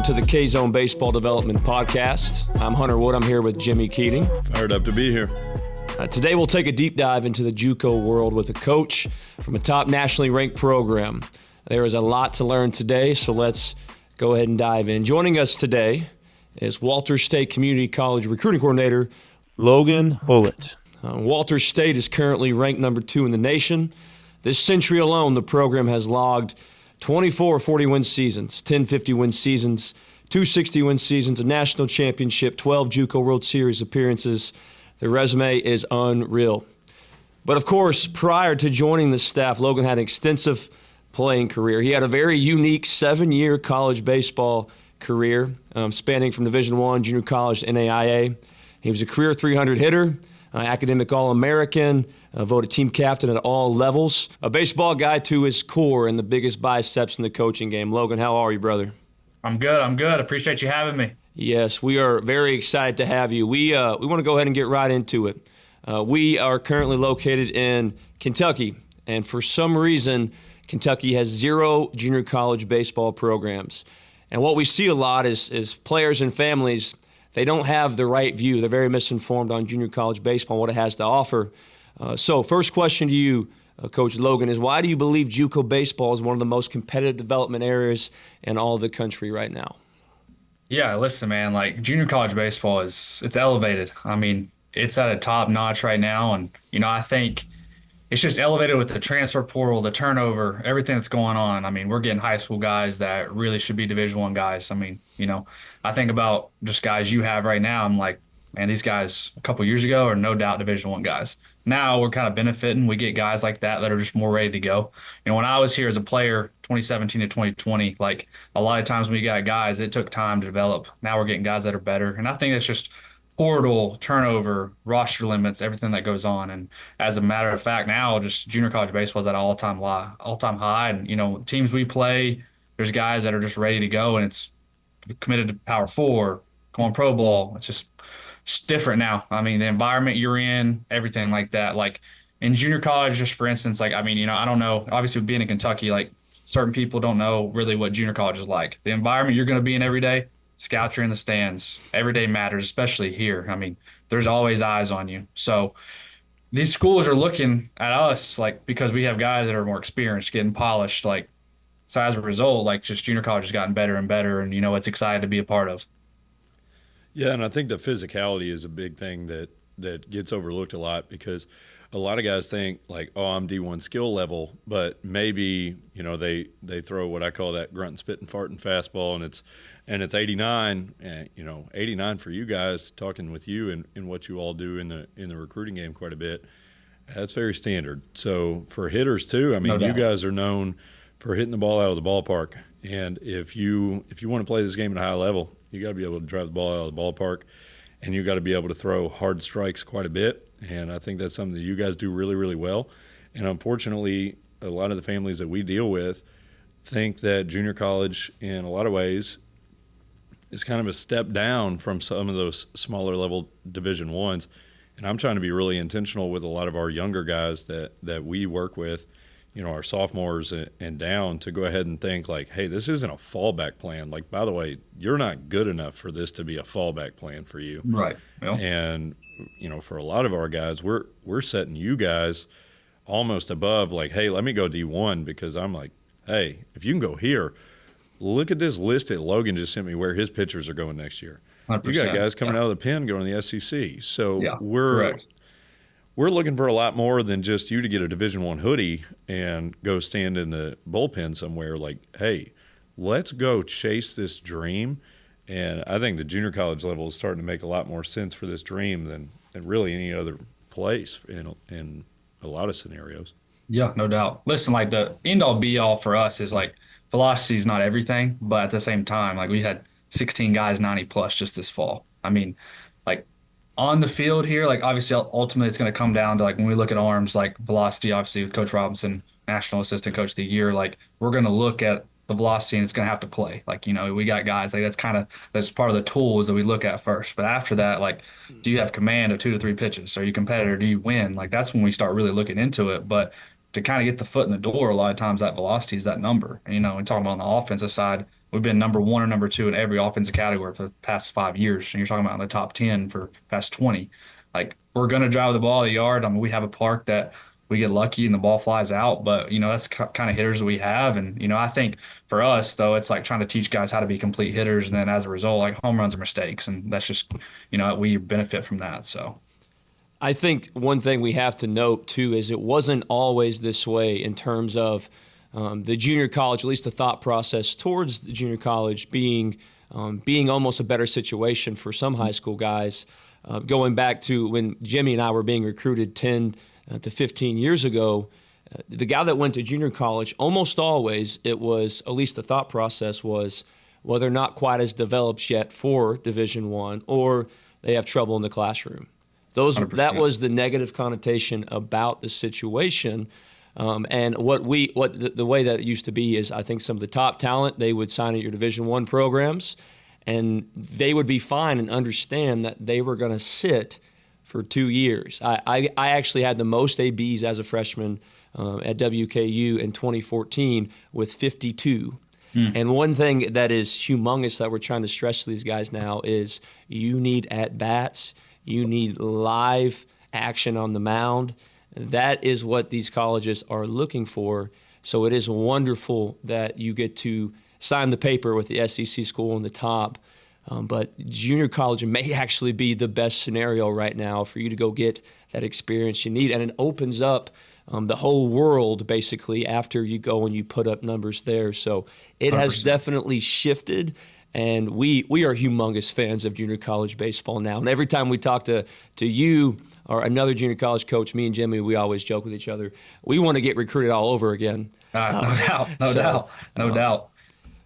to the K-Zone Baseball Development Podcast. I'm Hunter Wood. I'm here with Jimi Keating. Fired up to be here. Today we'll take a deep dive into the JUCO world with a coach from a top nationally ranked program. There is a lot to learn today, so let's go ahead and dive in. Joining us today is Walters State Community College recruiting coordinator, Logan Hullette. Walters State is currently ranked number 2 in the nation. This century alone, the program has logged 24 40-win seasons, 10 50-win seasons, 2 60-win seasons, a national championship, 12 JUCO World Series appearances. The resume is unreal. But of course, prior to joining the staff, Logan had an extensive playing career. He had a very unique 7-year college baseball career, spanning from Division I, junior college to NAIA. He was a career 300 hitter, academic All-American, voted team captain at all levels. A baseball guy to his core and the biggest biceps in the coaching game. Logan, how are you, brother? I'm good. Appreciate you having me. Yes, we are very excited to have you. We want to go ahead and get right into it. We are currently located in Kentucky, and for some reason, Kentucky has 0 junior college baseball programs. And what we see a lot is players and families, they don't have the right view. They're very misinformed on junior college baseball and what it has to offer. So first question to you, Coach Logan, is why do you believe JUCO baseball is one of the most competitive development areas in all of the country right now? Yeah, listen, man, like junior college baseball it's elevated. I mean, it's at a top notch right now. And, I think it's just elevated with the transfer portal, the turnover, everything that's going on. I mean, we're getting high school guys that really should be Division I guys. I mean, I think about just guys you have right now. I'm like, man, these guys a couple years ago are no doubt Division I guys. Now we're kind of benefiting. We get guys like that are just more ready to go. When I was here as a player, 2017 to 2020, like a lot of times when we got guys, it took time to develop. Now we're getting guys that are better. And I think it's just portal, turnover, roster limits, everything that goes on. And as a matter of fact, now just junior college baseball is at an all-time high. And, teams we play, there's guys that are just ready to go, and it's committed to Power 4, going pro ball. It's just different now. I mean, the environment you're in, everything like that. Like in junior college, just for instance, like, I mean, I don't know, obviously being in Kentucky, like certain people don't know really what junior college is like. The environment you're going to be in every day, scouts are in the stands. Every day matters, especially here. I mean, there's always eyes on you. So these schools are looking at us, like, because we have guys that are more experienced, getting polished. Like, so as a result, like, just junior college has gotten better and better, and, it's exciting to be a part of. Yeah, and I think the physicality is a big thing that gets overlooked a lot, because a lot of guys think like, oh, I'm D1 skill level, but maybe, they throw what I call that grunt and spit and fart and fastball, and it's 89, and 89 for you guys, talking with you and what you all do in the recruiting game quite a bit. That's very standard. So for hitters too, I mean, you guys are known for hitting the ball out of the ballpark, and if you want to play this game at a high level, you got to be able to drive the ball out of the ballpark, and you got to be able to throw hard strikes quite a bit. And I think that's something that you guys do really, really well. And unfortunately, a lot of the families that we deal with think that junior college, in a lot of ways, is kind of a step down from some of those smaller level Division I's. And I'm trying to be really intentional with a lot of our younger guys that we work with, our sophomores and down, to go ahead and think like, hey, this isn't a fallback plan. Like, by the way, you're not good enough for this to be a fallback plan for you. Right. Yeah. And, for a lot of our guys, we're setting you guys almost above, like, hey, let me go D1, because I'm like, hey, if you can go here, look at this list that Logan just sent me where his pitchers are going next year. 100%. You got guys coming out of the pen going to the SEC. So yeah, we're looking for a lot more than just you to get a Division I hoodie and go stand in the bullpen somewhere. Like, hey, let's go chase this dream. And I think the junior college level is starting to make a lot more sense for this dream than really any other place in a lot of scenarios. Yeah, no doubt. Listen, like the end-all be-all for us is like velocity is not everything, but at the same time, like we had 16 guys 90+ just this fall. I mean, like on the field here, like obviously ultimately it's going to come down to like when we look at arms, like velocity, obviously with Coach Robinson, National Assistant Coach of the Year, like we're going to look at the velocity and it's going to have to play. Like, we got guys like that's part of the tools that we look at first. But after that, like, do you have command of 2 to 3 pitches? Are you a competitor? Do you win? Like, that's when we start really looking into it. But to kind of get the foot in the door, a lot of times that velocity is that number. And, and talking about on the offensive side, we've been number one or number two in every offensive category for the past 5 years. And you're talking about in the top 10 for past 20. Like, we're going to drive the ball a yard. I mean, we have a park that we get lucky and the ball flies out, but that's kind of hitters that we have. And I think for us though, it's like trying to teach guys how to be complete hitters, and then as a result, like, home runs are mistakes, and that's just we benefit from that. So I think one thing we have to note too is it wasn't always this way in terms of the junior college, at least the thought process towards the junior college being almost a better situation for some high school guys. Going back to when Jimmy and I were being recruited 10 to 15 years ago, the guy that went to junior college, almost always it was, at least the thought process was, well, they're not quite as developed yet for Division I, or they have trouble in the classroom. 100%. That was the negative connotation about the situation. And the way that it used to be is, I think some of the top talent, they would sign at your Division I programs, and they would be fine and understand that they were going to sit for 2 years. I actually had the most ABs as a freshman at WKU in 2014 with 52. And one thing that is humongous that we're trying to stress to these guys now is you need at-bats, you need live action on the mound. That is what these colleges are looking for. So it is wonderful that you get to sign the paper with the SEC school on the top. But junior college may actually be the best scenario right now for you to go get that experience you need. And it opens up the whole world, basically, after you go and you put up numbers there. So it 100%. has definitely shifted. And we are humongous fans of junior college baseball now. And every time we talk to you or another junior college coach, me and Jimmy, we always joke with each other, we want to get recruited all over again. No doubt.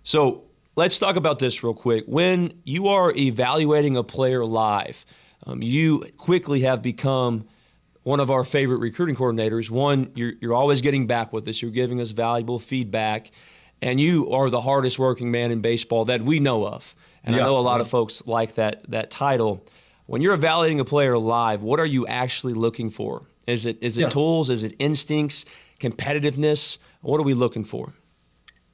So let's talk about this real quick. When you are evaluating a player live, you quickly have become one of our favorite recruiting coordinators. One, you're always getting back with us. You're giving us valuable feedback. And you are the hardest working man in baseball that we know of. And I know a lot of folks like that title. When you're evaluating a player live, what are you actually looking for? Is it tools? Is it instincts? Competitiveness? What are we looking for?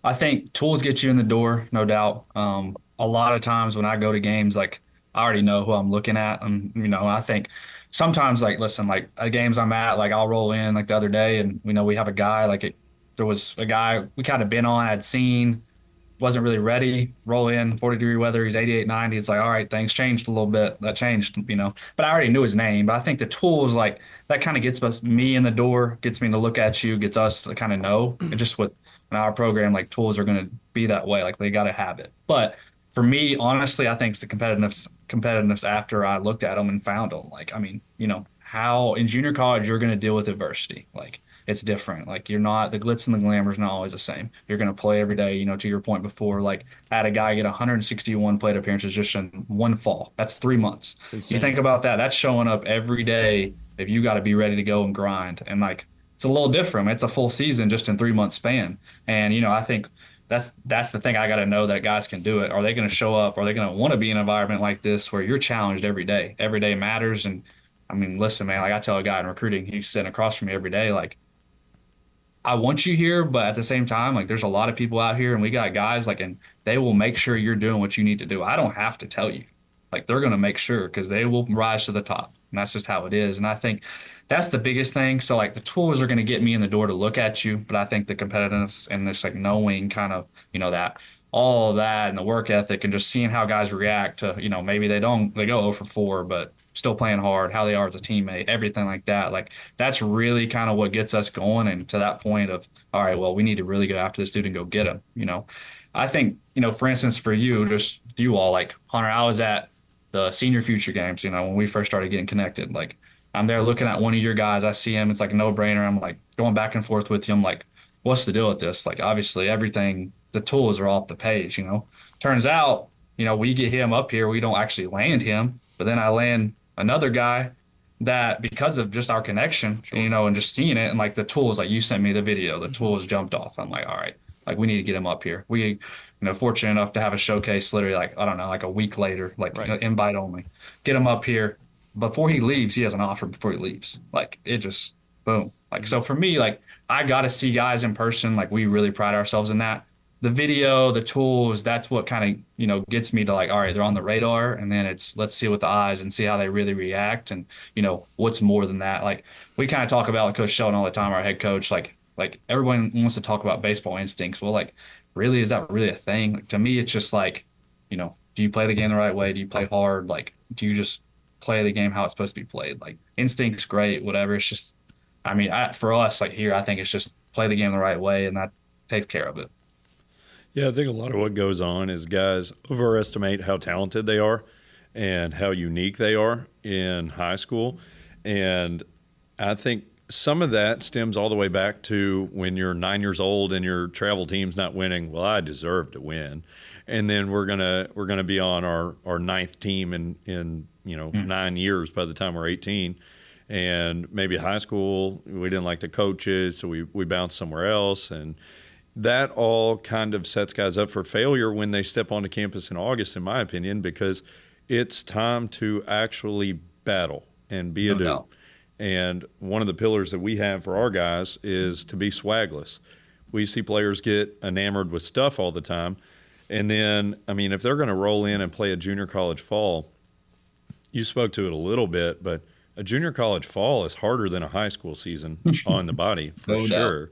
I think tools get you in the door, no doubt. A lot of times when I go to games, like, I already know who I'm looking at. I think sometimes, like, listen, like, at games I'm at, like, I'll roll in, like, the other day, and we have a guy, like, there was a guy we kind of been on, I'd seen, wasn't really ready, roll in, 40-degree weather, he's 88, 90. It's like, all right, things changed a little bit. That changed, But I already knew his name. But I think the tools, like, that kind of gets me in the door, gets me to look at you, gets us to kind of know. And just in our program, like, tools are going to be that way. Like, they got to have it. But for me, honestly, I think it's the competitiveness after I looked at them and found them. Like, how in junior college you're going to deal with adversity. Like, it's different. Like, you're not, the glitz and the glamour is not always the same. You're going to play every day, to your point before, like, I had a guy get 161 plate appearances just in one fall. That's 3 months. You think about that. That's showing up every day if you got to be ready to go and grind. And, like, it's a little different. It's a full season just in 3 month span. And, I think that's the thing. I got to know that guys can do it. Are they going to show up? Are they going to want to be in an environment like this where you're challenged every day? Every day matters. And, listen, man, like, I tell a guy in recruiting, he's sitting across from me every day, like, I want you here, but at the same time, like, there's a lot of people out here, and we got guys, like, and they will make sure you're doing what you need to do. I don't have to tell you. Like, they're going to make sure, because they will rise to the top. And that's just how it is. And I think that's the biggest thing. So, like, the tools are going to get me in the door to look at you, but I think the competitiveness and just, like, knowing kind of, that all of that and the work ethic and just seeing how guys react to, maybe they go 0 for 4, but still playing hard, how they are as a teammate, everything like that. Like, that's really kind of what gets us going, and to that point of, all right, well, we need to really go after this dude and go get him. I think, for instance, for you, just you all, like, Hunter, I was at the senior future games, when we first started getting connected. Like, I'm there looking at one of your guys, I see him, it's like a no-brainer. I'm like going back and forth with him, like, what's the deal with this? Like, obviously everything, the tools are off the page. Turns out, we get him up here, we don't actually land him, but then I land another guy that, because of just our connection, and just seeing it, and, like, the tools, like, you sent me the video, the tools jumped off. I'm like, all right, like, we need to get him up here. We, fortunate enough to have a showcase literally, like, I don't know, like a week later, like, right. Invite only. Get him up here. Before he leaves, he has an offer before he leaves. Like, it just, boom. Like, so for me, like, I got to see guys in person. Like, we really pride ourselves in that. the video, the tools, that's what kind of, gets me to like, all right, they're on the radar. And then it's, let's see with the eyes and see how they really react. And, what's more than that? Like we kind of talk about like Coach Sheldon all the time, our head coach, like everyone wants to talk about baseball instincts. Well, like, really, is that really a thing? Like, to me, it's just like, do you play the game the right way? Do you play hard? Like, do you just play the game how it's supposed to be played? Like, instinct's great, whatever. It's just, I mean, for us, like here, I think it's just play the game the right way, and that takes care of it. Yeah, I think a lot of what goes on is guys overestimate how talented they are and how unique they are in high school. And I think some of that stems all the way back to when you're 9 years old and your travel team's not winning. Well, I deserve to win. And then we're gonna be on our ninth team in 9 years by the time we're 18. And maybe high school, we didn't like the coaches, so we bounced somewhere else. And that all kind of sets guys up for failure when they step onto campus in August, in my opinion, because it's time to actually battle and be a No dude. doubt. And one of the pillars that we have for our guys is to be swagless. We see players get enamored with stuff all the time. And then, I mean, if they're going to roll in and play a junior college fall, you spoke to it a little bit, but a junior college fall is harder than a high school season on the body for No doubt. sure.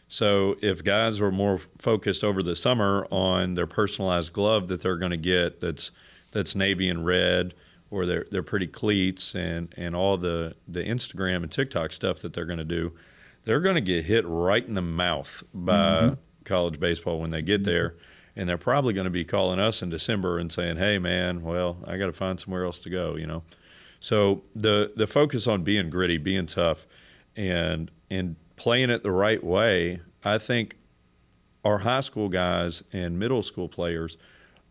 So if guys are more focused over the summer on their personalized glove that they're going to get that's navy and red, or they're pretty cleats and all the Instagram and TikTok stuff that they're going to do, they're going to get hit right in the mouth by college baseball when they get there. And they're probably going to be calling us in December and saying, hey, man, well, I got to find somewhere else to go. So the focus on being gritty, being tough, and playing it the right way, I think our high school guys and middle school players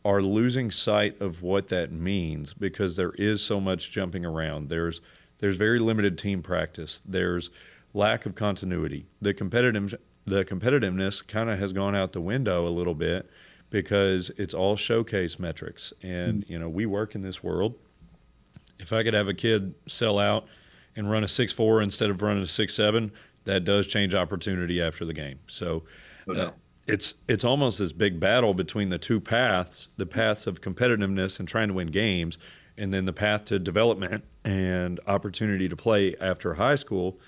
are losing sight of what that means because there is so much jumping around. There's very limited team practice. There's lack of continuity. The competitiveness kind of has gone out the window a little bit because it's all showcase metrics. And, we work in this world. If I could have a kid sell out and run a 6.4 instead of running a 6.7, that does change opportunity after the game. So it's almost this big battle between the two paths, the paths of competitiveness and trying to win games, and then the path to development and opportunity to play after high school.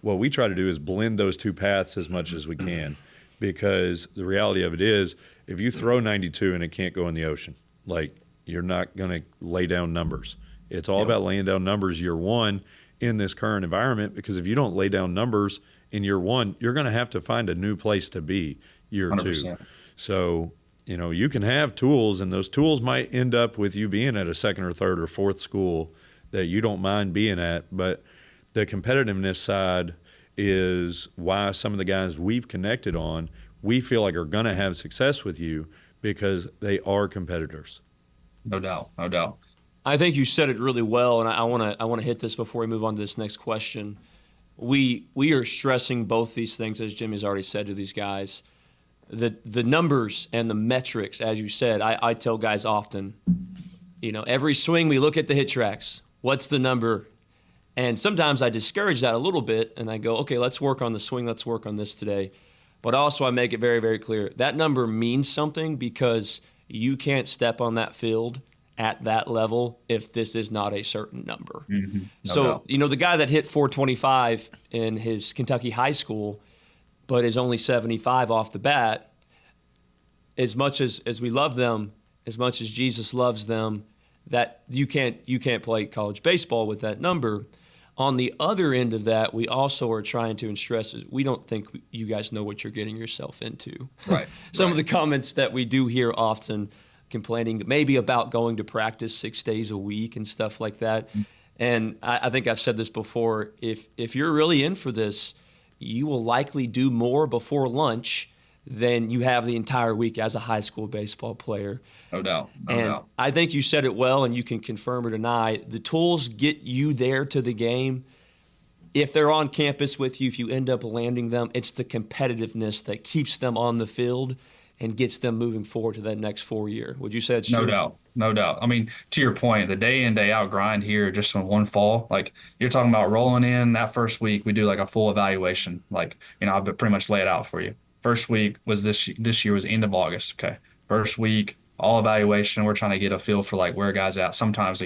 What we try to do is blend those two paths as much as we can, because the reality of it is if you throw 92 and it can't go in the ocean, like, you're not going to lay down numbers. It's all about laying down numbers year one in this current environment, because if you don't lay down numbers in year one, you're going to have to find a new place to be year 100%. two. So, you can have tools, and those tools might end up with you being at a second or third or fourth school that you don't mind being at. But the competitiveness side is why some of the guys we've connected on, we feel like are going to have success with you because they are competitors. No doubt. No doubt. I think you said it really well, and I want to hit this before we move on to this next question. We are stressing both these things, as Jimmy's already said to these guys. The numbers and the metrics, as you said, I tell guys often, every swing we look at the hit tracks. What's the number? And sometimes I discourage that a little bit, and I go, okay, let's work on the swing. Let's work on this today. But also I make it very, very clear. That number means something because you can't step on that field at that level if this is not a certain number. No So, doubt. the guy that hit 425 in his Kentucky high school, but is only 75 off the bat, as much as we love them, as much as Jesus loves them, that you can't play college baseball with that number. On the other end of that, we also are trying to stress is we don't think you guys know what you're getting yourself into. Right. Some of right. the comments that we do hear often, complaining maybe about going to practice 6 days a week and stuff like that. And I think I've said this before, if you're really in for this, you will likely do more before lunch than you have the entire week as a high school baseball player. No doubt. No And doubt. I think you said it well, and you can confirm or deny. The tools get you there to the game. If they're on campus with you, if you end up landing them, it's the competitiveness that keeps them on the field and gets them moving forward to that next 4 year. Would you say it's No true? doubt. No doubt. I mean, to your point, the day in, day out grind here just on one fall, like you're talking about rolling in that first week, we do like a full evaluation. Like, I've pretty much lay it out for you. First week was this year was end of August. Okay. First week, all evaluation. We're trying to get a feel for like where guys at. Sometimes,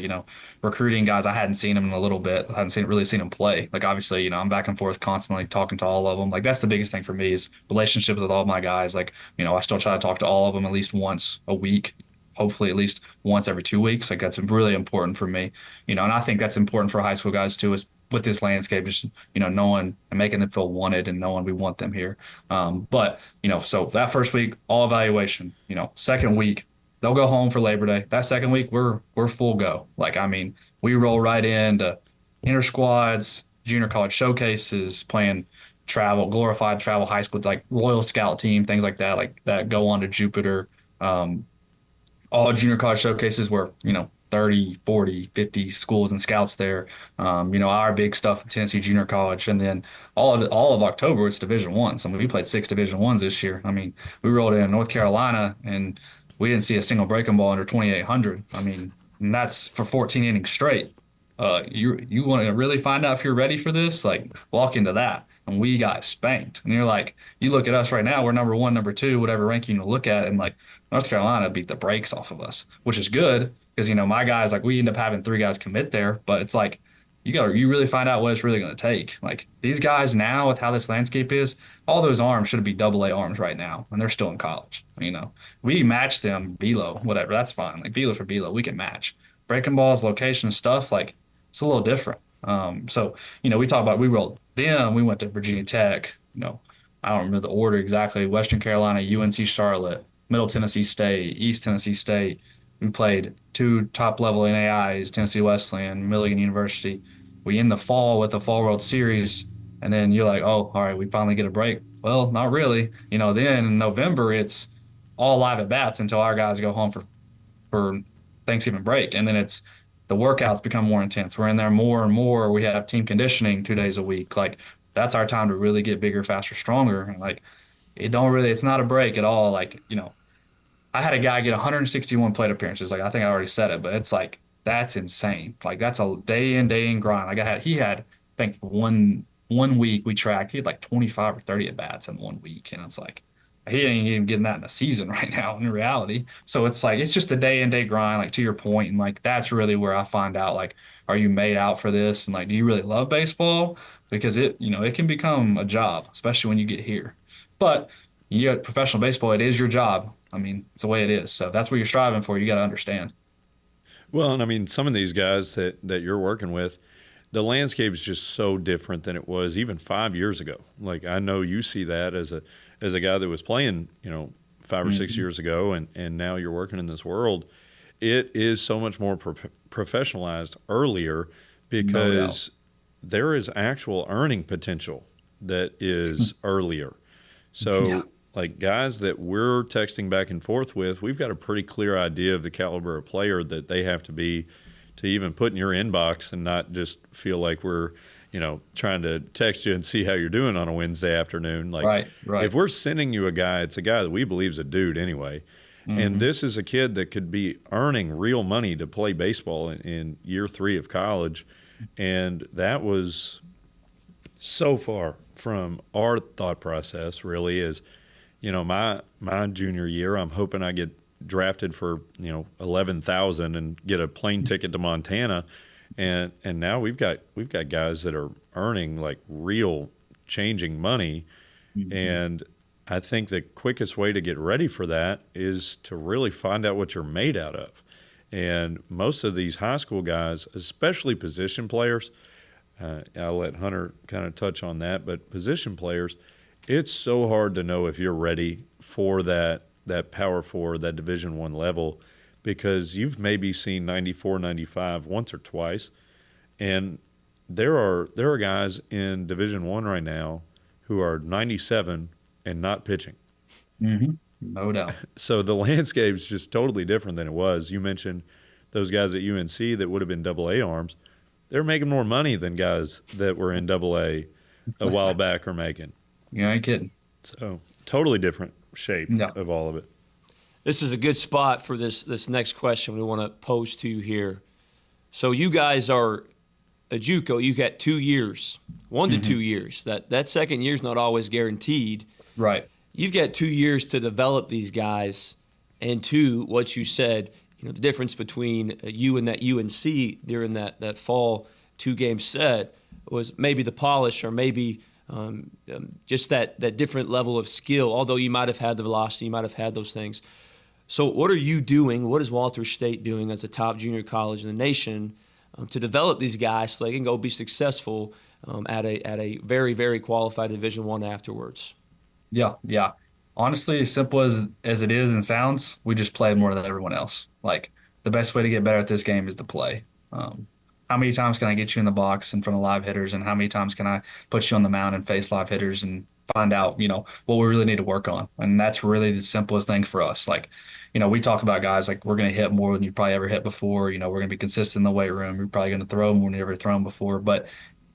recruiting guys, I hadn't seen them in a little bit. I hadn't really seen them play. Like obviously, I'm back and forth constantly talking to all of them. Like that's the biggest thing for me is relationships with all my guys. Like, I still try to talk to all of them at least once a week, hopefully at least once every 2 weeks. Like that's really important for me. And I think that's important for high school guys too, is with this landscape, just, knowing and making them feel wanted and knowing we want them here. But, so that first week, all evaluation, second week, they'll go home for Labor Day. That second week, we're full go. Like, I mean, we roll right into inter squads, junior college showcases, playing glorified travel high school, like Royal Scout team, things like that go on to Jupiter. All junior college showcases where, 30, 40, 50 schools and scouts there. Our big stuff, Tennessee Junior College, and then all of October it's Division One. So we played 6 Division Ones this year. I mean, we rolled in North Carolina and we didn't see a single breaking ball under 2,800. I mean, and that's for 14 innings straight. You want to really find out if you're ready for this? Like, walk into that. And we got spanked. And you're like, you look at us right now, we're number 1, number 2, whatever ranking you look at, and like North Carolina beat the brakes off of us, which is good because, my guys, like we end up having 3 guys commit there, but it's like, you really find out what it's really going to take. Like these guys now with how this landscape is, all those arms should be AA arms right now, and they're still in college. We match them velo, whatever, that's fine. Like velo for velo, we can match. Breaking balls, location stuff, like it's a little different. So, we talk about, we rolled them, we went to Virginia Tech, I don't remember the order exactly, Western Carolina, UNC Charlotte, Middle Tennessee State, East Tennessee State. We played 2 top-level NAIs, Tennessee Wesleyan, Milligan University. We end the fall with the Fall World Series, and then you're like, oh, all right, we finally get a break. Well, not really. Then in November, it's all live at bats until our guys go home for Thanksgiving break, and then it's the workouts become more intense. We're in there more and more. We have team conditioning 2 days a week. Like that's our time to really get bigger, faster, stronger. And like it's not a break at all. Like, I had a guy get 161 plate appearances. Like I think I already said it, but it's like, that's insane. Like that's a day in grind. Like he had, I think one week we tracked, he had like 25 or 30 at bats in 1 week. And it's like, he ain't even getting that in a season right now in reality. So it's like, it's just a day in day grind, like to your point. And like, that's really where I find out, like, are you made out for this? And like, do you really love baseball? Because it can become a job, especially when you get here. But you got professional baseball, it is your job. I mean, it's the way it is. So that's what you're striving for. You got to understand. Well, and I mean, some of these guys that you're working with, the landscape is just so different than it was even 5 years ago. Like I know you see that as a guy that was playing, 5 or 6 years ago, and now you're working in this world. It is so much more professionalized earlier because there is actual earning potential that is earlier. So like guys that we're texting back and forth with, we've got a pretty clear idea of the caliber of player that they have to be to even put in your inbox and not just feel like we're, trying to text you and see how you're doing on a Wednesday afternoon. Like right. If we're sending you a guy, it's a guy that we believe is a dude anyway. Mm-hmm. And this is a kid that could be earning real money to play baseball in year 3 of college. And that was so far from our thought process really is, my junior year, I'm hoping I get drafted for 11,000 and get a plane ticket to Montana, and now we've got guys that are earning like real changing money, and I think the quickest way to get ready for that is to really find out what you're made out of, and most of these high school guys, especially position players, I'll let Hunter kind of touch on that, but position players, it's so hard to know if you're ready for that power forward, that Division I level, because you've maybe seen 94, 95 once or twice. And there are guys in Division I right now who are 97 and not pitching. Mm-hmm. No doubt. So the landscape's just totally different than it was. You mentioned those guys at UNC that would have been AA arms. They're making more money than guys that were in AA a while back are making. You ain't kidding. So totally different shape of all of it. This is a good spot for this next question we want to pose to you here. So you guys are a JUCO. You got 2 years, 1 to 2 years. That second year is not always guaranteed. Right. you've got 2 years to develop these guys, and two, what you said, the difference between you and that UNC during that fall 2-game set was maybe the polish, or maybe just that different level of skill, although you might have had the velocity, you might have had those things. So what are you doing, what is Walter State doing as a top junior college in the nation to develop these guys so they can go be successful at a very, very qualified Division I afterwards? Yeah, yeah. Honestly, as simple as it is and sounds, we just play more than everyone else. Like, the best way to get better at this game is to play. How many times can I get you in the box in front of live hitters, and how many times can I put you on the mound and face live hitters and find out, what we really need to work on? And that's really the simplest thing for us. Like, we talk about guys like, we're going to hit more than you've probably ever hit before. We're going to be consistent in the weight room. We're probably going to throw more than you've ever thrown before. But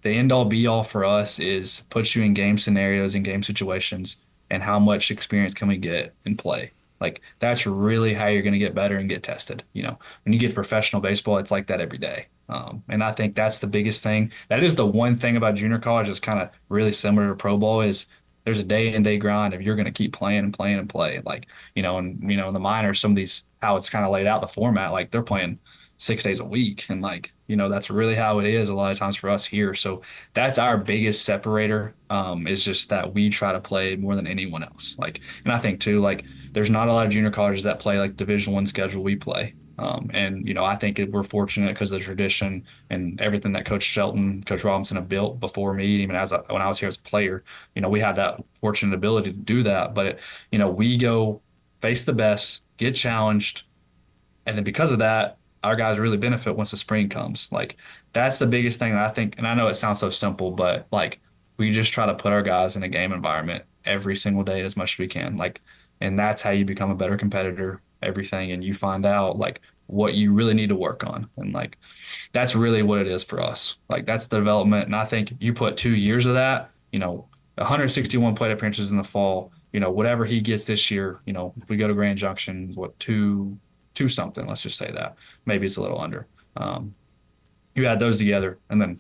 the end all be all for us is put you in game scenarios and game situations, and how much experience can we get in play. Like, that's really how you're going to get better and get tested. When you get to professional baseball, it's like that every day. And I think that's the biggest thing. That is the one thing about junior college that's kind of really similar to pro ball, is there's a day in, day grind if you're going to keep playing and playing and play. Like, in the minors, some of these, how it's kind of laid out, the format, like they're playing 6 days a week. And like, that's really how it is a lot of times for us here. So that's our biggest separator, is just that we try to play more than anyone else. Like, and I think too, like, there's not a lot of junior colleges that play like Division I schedule we play. And I think we're fortunate because of the tradition and everything that Coach Shelton, Coach Robinson have built before me, even when I was here as a player. We had that fortunate ability to do that. But we go face the best, get challenged, and then because of that, our guys really benefit once the spring comes. Like, that's the biggest thing that I think, and I know it sounds so simple, but like, we just try to put our guys in a game environment every single day as much as we can. Like, and that's how you become a better competitor, everything. And you find out like what you really need to work on. And like, that's really what it is for us. Like, that's the development. And I think you put 2 years of that, 161 plate appearances in the fall, whatever he gets this year, if we go to Grand Junction, two something, let's just say that. Maybe it's a little under. You add those together, and then,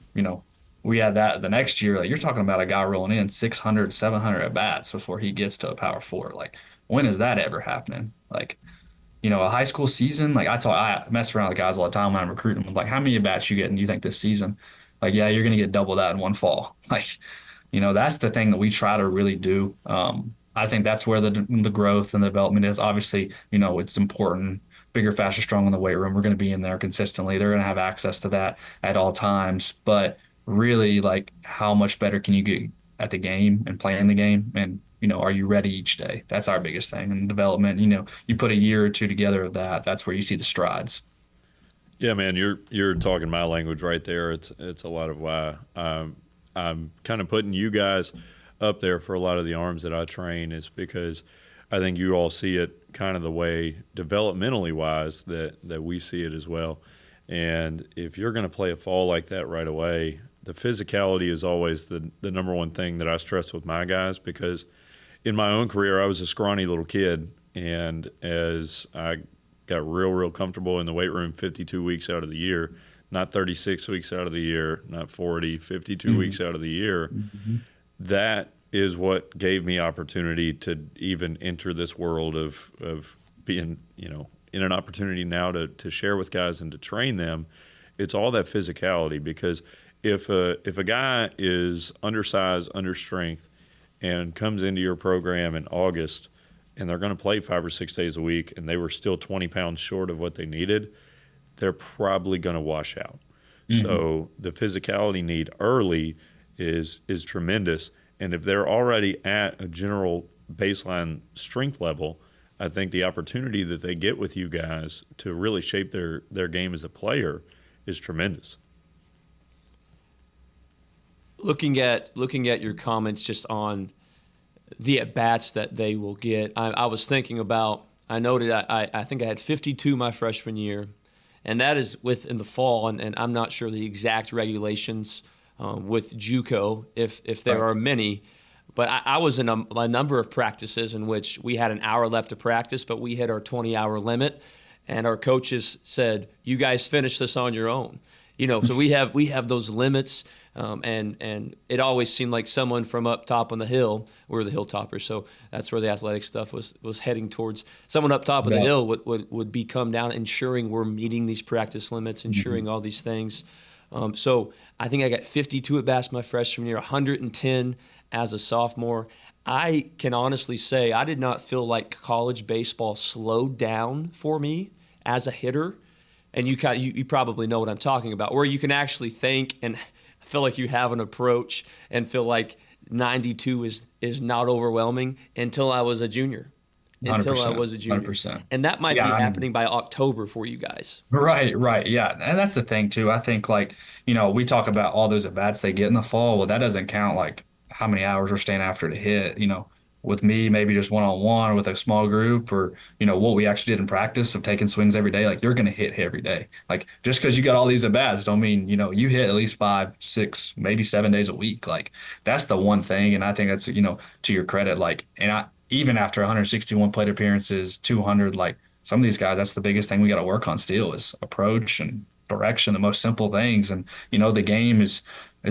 we add that the next year. Like, you're talking about a guy rolling in 600, 700 at bats before he gets to a power four. Like, when is that ever happening? Like, a high school season, like I mess around with guys all the time when I'm recruiting them. Like, how many at bats you getting, you think, this season? Like, yeah, you're going to get double that in one fall. Like, that's the thing that we try to really do. I think that's where the growth and the development is. Obviously, it's important. Bigger, faster, strong in the weight room. We're going to be in there consistently. They're going to have access to that at all times. But really, like, how much better can you get at the game and playing the game? And, are you ready each day? That's our biggest thing. And development, you put a year or two together of that, that's where you see the strides. Yeah, man, you're talking my language right there. It's a lot of why I'm kind of putting you guys up there for a lot of the arms that I train, is because I think you all see it kind of the way, developmentally wise, that we see it as well. And if you're going to play a fall like that right away, the physicality is always the number one thing that I stress with my guys, because in my own career, I was a scrawny little kid. And as I got real comfortable in the weight room 52 weeks out of the year, not 36 weeks out of the year, not 40, 52 weeks out of the year, that is what gave me opportunity to even enter this world of being, in an opportunity now to share with guys and to train them. It's all that physicality, because if a guy is undersized, under strength, and comes into your program in August, and they're going to play 5 or 6 days a week, and they were still 20 pounds short of what they needed, they're probably going to wash out. So the physicality need early is tremendous. And if they're already at a general baseline strength level, I think the opportunity that they get with you guys to really shape their game as a player is tremendous. Looking at your comments just on the at-bats that they will get, I was thinking about, I noted I think I had 52 my freshman year, and that is within the fall, and I'm not sure the exact regulations with JUCO, if there are many. But I was in a number of practices in which we had an hour left to practice, but we hit our 20-hour limit, and our coaches said, "You guys finish this on your own." So we have those limits And it always seemed like someone from up top on the hill. We're the hilltoppers, so that's where the athletic stuff was heading towards. Someone up top of the Yeah. hill would be come down, ensuring we're meeting these practice limits, ensuring all these things. So I think I got 52 at bats my freshman year, 110 as a sophomore. I can honestly say I did not feel like college baseball slowed down for me as a hitter. And you probably know what I'm talking about, where you can actually think and feel like you have an approach and feel like 92 is not overwhelming until I was a junior. 100%. And that might Yeah, be I mean, happening by October for you guys. right. Yeah. And that's the thing too. I think like, we talk about all those at bats they get in the fall. Well, that doesn't count like how many hours we're staying after to hit, with me, maybe just one-on-one with a small group, or, what we actually did in practice of taking swings every day. Like, you're going to hit every day. Like, just because you got all these at bats don't mean, you hit at least 5, 6, maybe 7 days a week. Like, that's the one thing. And I think that's, to your credit, like, even after 161 plate appearances, 200, like, some of these guys, that's the biggest thing we got to work on still is approach and direction, the most simple things. And, the game is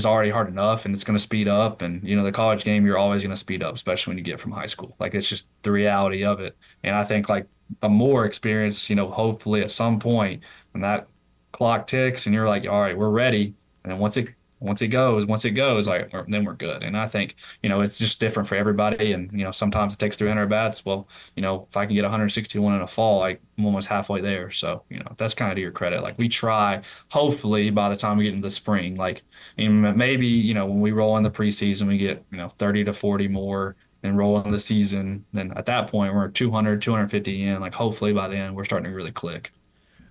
already hard enough, and it's going to speed up. And, the college game, you're always going to speed up, especially when you get from high school. Like, it's just the reality of it. And I think, like, the more experience, hopefully at some point when that clock ticks and you're like, all right, we're ready. And then once it goes, like, then we're good. And I think, it's just different for everybody. And, sometimes it takes 300 bats. Well, if I can get 161 in a fall, like, I'm almost halfway there. So, that's kind of to your credit. Like, we try, hopefully by the time we get into the spring, like, maybe, when we roll in the preseason, we get, 30 to 40 more and roll in the season. Then at that point, we're 200, 250 in. Like, hopefully by then we're starting to really click.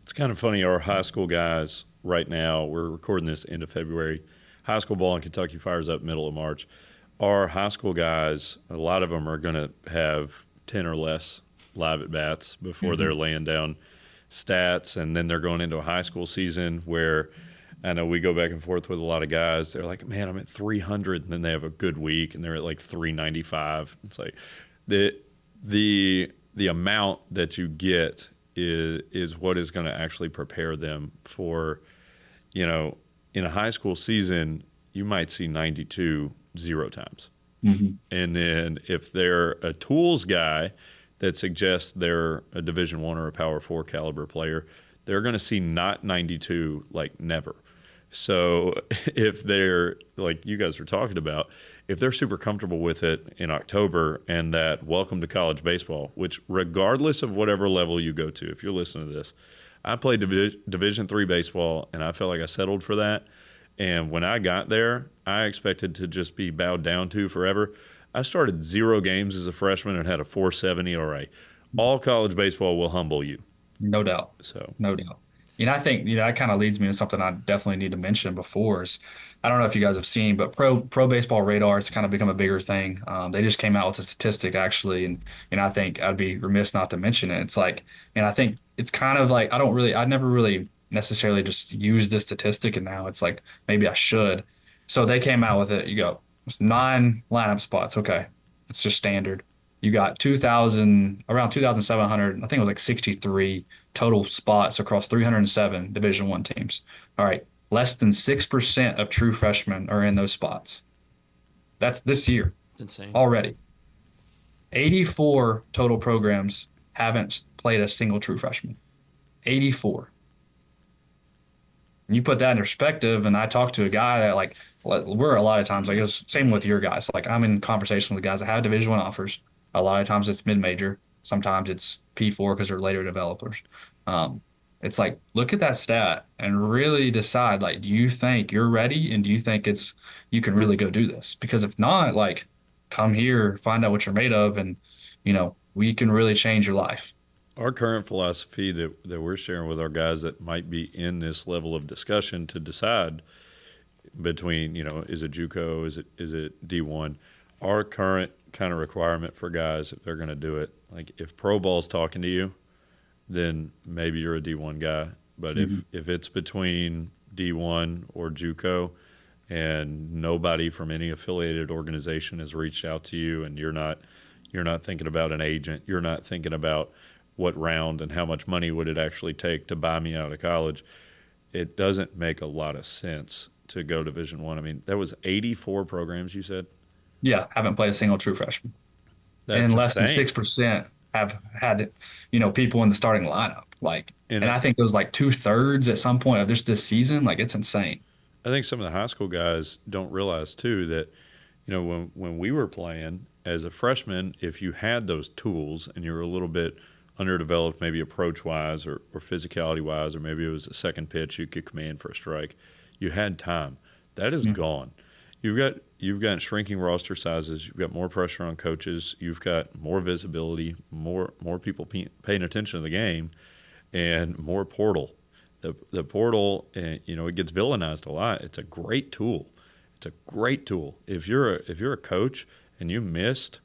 It's kind of funny. Our high school guys right now, we're recording this end of February. High school ball in Kentucky fires up middle of March. Our high school guys, a lot of them are going to have 10 or less live at bats before they're laying down stats. And then they're going into a high school season where I know we go back and forth with a lot of guys. They're like, man, I'm at 300. And then they have a good week and they're at like 395. It's like the amount that you get is what is going to actually prepare them for, in a high school season, you might see 92 0 times. And then if they're a tools guy that suggests they're a Division I or a Power 4 caliber player, they're going to see not 92 like never. So if they're, like you guys were talking about, if they're super comfortable with it in October and that welcome to college baseball, which regardless of whatever level you go to, if you're listening to this, I played Division III baseball, and I felt like I settled for that. And when I got there, I expected to just be bowed down to forever. I started 0 games as a freshman and had a 4.70 ERA. All college baseball will humble you. No doubt. So No doubt. I think, that kind of leads me to something I definitely need to mention before is, I don't know if you guys have seen, but pro baseball radar has kind of become a bigger thing. They just came out with a statistic actually, and I think I'd be remiss not to mention it. It's like, and I think it's kind of like, I never really necessarily just use this statistic, and now it's like, maybe I should. So they came out with it. You go, it's 9 lineup spots. Okay. It's just standard. You got around 2,700, I think it was like 63 total spots across 307 Division I teams. All right. Less than 6% of true freshmen are in those spots. That's this year. Insane. Already. 84 total programs haven't played a single true freshman. 84. And you put that in perspective, and I talked to a guy that, like, we're a lot of times, I guess, same with your guys. Like, I'm in conversation with guys that have Division I offers. A lot of times it's mid-major. Sometimes it's P4 because they're later developers. It's like, look at that stat and really decide, like, do you think you're ready, and do you think you can really go do this? Because if not, like, come here, find out what you're made of, and, we can really change your life. our current philosophy that we're sharing with our guys that might be in this level of discussion to decide between, is it JUCO, is it D1, our current kind of requirement for guys, if they're going to do it, like if pro ball's talking to you, then maybe you're a D1 guy. But if it's between D1 or JUCO and nobody from any affiliated organization has reached out to you, and you're not thinking about an agent, you're not thinking about what round and how much money would it actually take to buy me out of college, it doesn't make a lot of sense to go Division One. I mean, that was 84 programs, you said? Yeah, haven't played a single true freshman. That's And less than insane. 6% have had, people in the starting lineup. And And I think it was like 2/3 at some point of just this season. It's insane. I think some of the high school guys don't realize too that, when we were playing as a freshman, if you had those tools and you were a little bit underdeveloped, maybe approach wise or physicality wise, or maybe it was a second pitch you could command for a strike, you had time. That is gone. You've got shrinking roster sizes. You've got more pressure on coaches. You've got more visibility, more people paying attention to the game, and more portal. The portal, it gets villainized a lot. It's a great tool. It's a great tool. If you're a coach and you missed,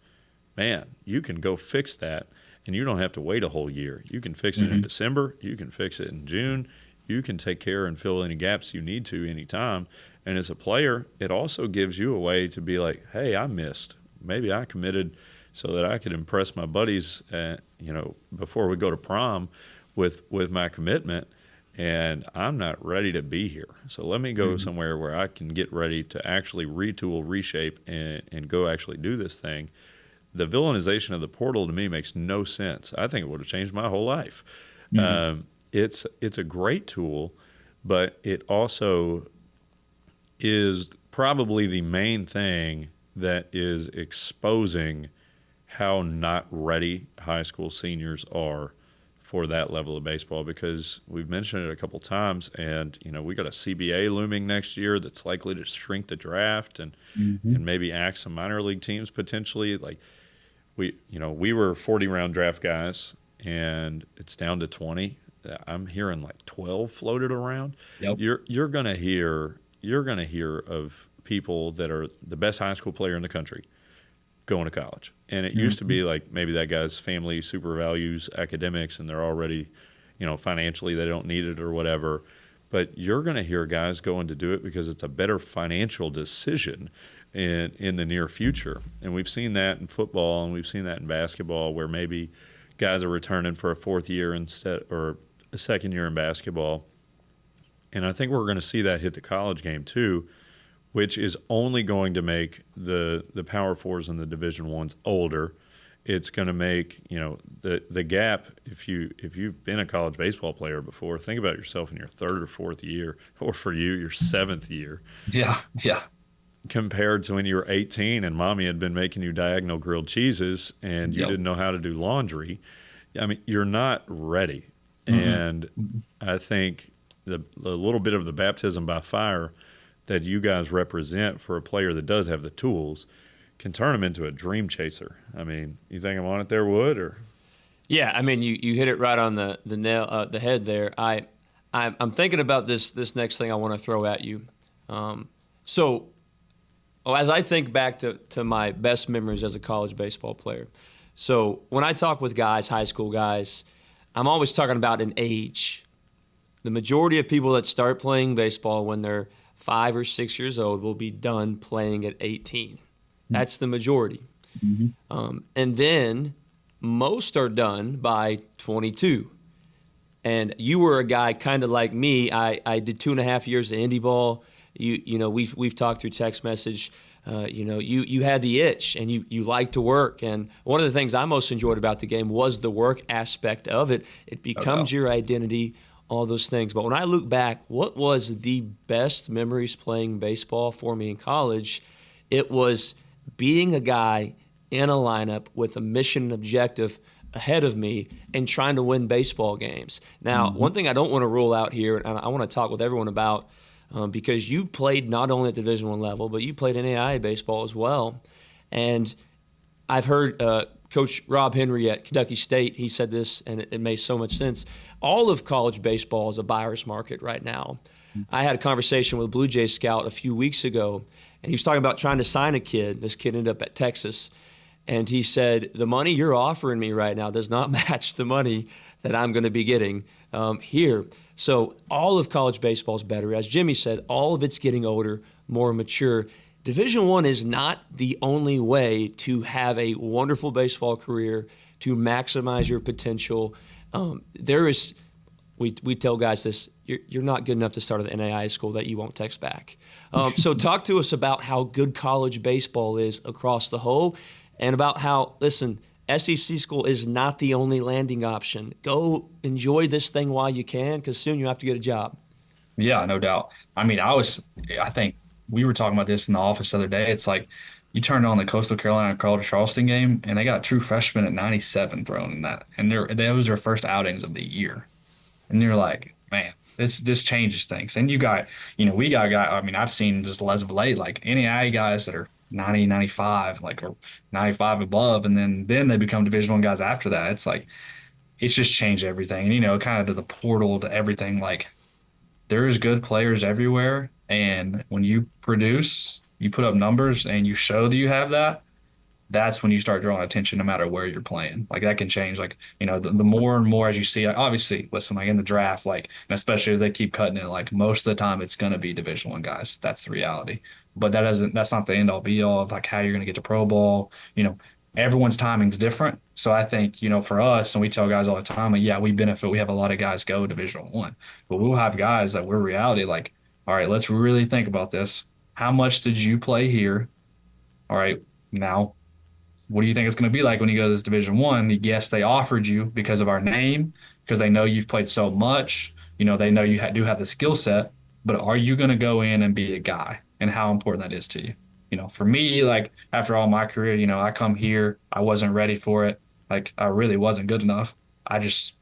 man, you can go fix that, and you don't have to wait a whole year. You can fix it in December. You can fix it in June. You can take care and fill any gaps you need to anytime. And as a player, it also gives you a way to be like, hey, I missed. Maybe I committed so that I could impress my buddies, before we go to prom with my commitment, and I'm not ready to be here. So let me go somewhere where I can get ready to actually retool, reshape, and go actually do this thing. The villainization of the portal to me makes no sense. I think it would have changed my whole life. It's a great tool, but it also is probably the main thing that is exposing how not ready high school seniors are for that level of baseball, because we've mentioned it a couple times, and we got a CBA looming next year that's likely to shrink the draft and maybe axe some minor league teams potentially. Like we were 40-round draft guys, and it's down to 20. I'm hearing like 12 floated around. Yep. You're gonna hear of people that are the best high school player in the country going to college. And it used to be like maybe that guy's family super values academics, and they're already, financially they don't need it or whatever. But you're going to hear guys going to do it because it's a better financial decision in the near future. And we've seen that in football, and we've seen that in basketball, where maybe guys are returning for a fourth year instead, or a second year in basketball. And I think we're going to see that hit the college game too, which is only going to make the Power Fours and the Division Ones older. It's going to make the gap. If you've been a college baseball player before, think about yourself in your third or fourth year, or for you, your seventh year. Yeah, yeah. Compared to when you were 18 and mommy had been making you diagonal grilled cheeses and you didn't know how to do laundry. I mean, you're not ready. And I think the little bit of the baptism by fire that you guys represent for a player that does have the tools can turn him into a dream chaser. I mean, you think I'm on it there, Wood? Or Yeah, I mean, you hit it right on the nail, the head there. I'm thinking about this next thing I want to throw at you. As I think back to my best memories as a college baseball player, so when I talk with guys, high school guys, I'm always talking about an age. The majority of people that start playing baseball when they're 5 or 6 years old will be done playing at 18. That's the majority. And then most are done by 22. And you were a guy kind of like me. I did 2.5 years of indie ball. We've talked through text message. You had the itch, and you liked to work. And one of the things I most enjoyed about the game was the work aspect of it. It becomes your identity, all those things. But when I look back, what was the best memories playing baseball for me in college? It was being a guy in a lineup with a mission and objective ahead of me and trying to win baseball games. Now, one thing I don't want to rule out here, and I want to talk with everyone about, because you played not only at Division I level, but you played NAIA baseball as well. And I've heard Coach Rob Henry at Kentucky State, he said this, and it made so much sense. All of college baseball is a buyer's market right now. I had a conversation with a Blue Jays scout a few weeks ago, and he was talking about trying to sign a kid. This kid ended up at Texas. And he said, the money you're offering me right now does not match the money that I'm going to be getting here. So all of college baseball is better. As Jimmy said, all of it's getting older, more mature. Division I is not the only way to have a wonderful baseball career, to maximize your potential. There is we tell guys this: you're not good enough to start at the NAIA school that you won't text back. So talk to us about how good college baseball is across the whole, and about how, listen, SEC school is not the only landing option. Go enjoy this thing while you can, because soon you have to get a job. Yeah, no doubt. I mean, I think we were talking about this in the office the other day. It's like you turned on the Coastal Carolina College Charleston game, and they got true freshmen at 97 thrown in that. And that was their first outings of the year. And you're like, man, this changes things. And we got guys, I mean, I've seen just as of late, like NAIA guys that are 90, 95, like, or 95 above, and then they become Division I guys after that. It's like, it's just changed everything. And, kind of to the portal to everything, like, there's good players everywhere. And when you produce, you put up numbers and you show that you have that, that's when you start drawing attention no matter where you're playing. Like that can change. Like, the more and more as you see, obviously, listen, like in the draft, like, and especially as they keep cutting it, like most of the time it's going to be Division I guys. That's the reality. But that's not the end all be all of like how you're going to get to pro ball. Everyone's timing's different. So I think, for us, and we tell guys all the time, like, yeah, we benefit. We have a lot of guys go Division I, but we'll have guys that we're reality like, all right, let's really think about this. How much did you play here? All right, now, what do you think it's going to be like when you go to this Division I? Yes, they offered you because of our name, because they know you've played so much. They know you do have the skill set, but are you going to go in and be a guy, and how important that is to you? For me, like after all my career, I come here, I wasn't ready for it. Like I really wasn't good enough. I just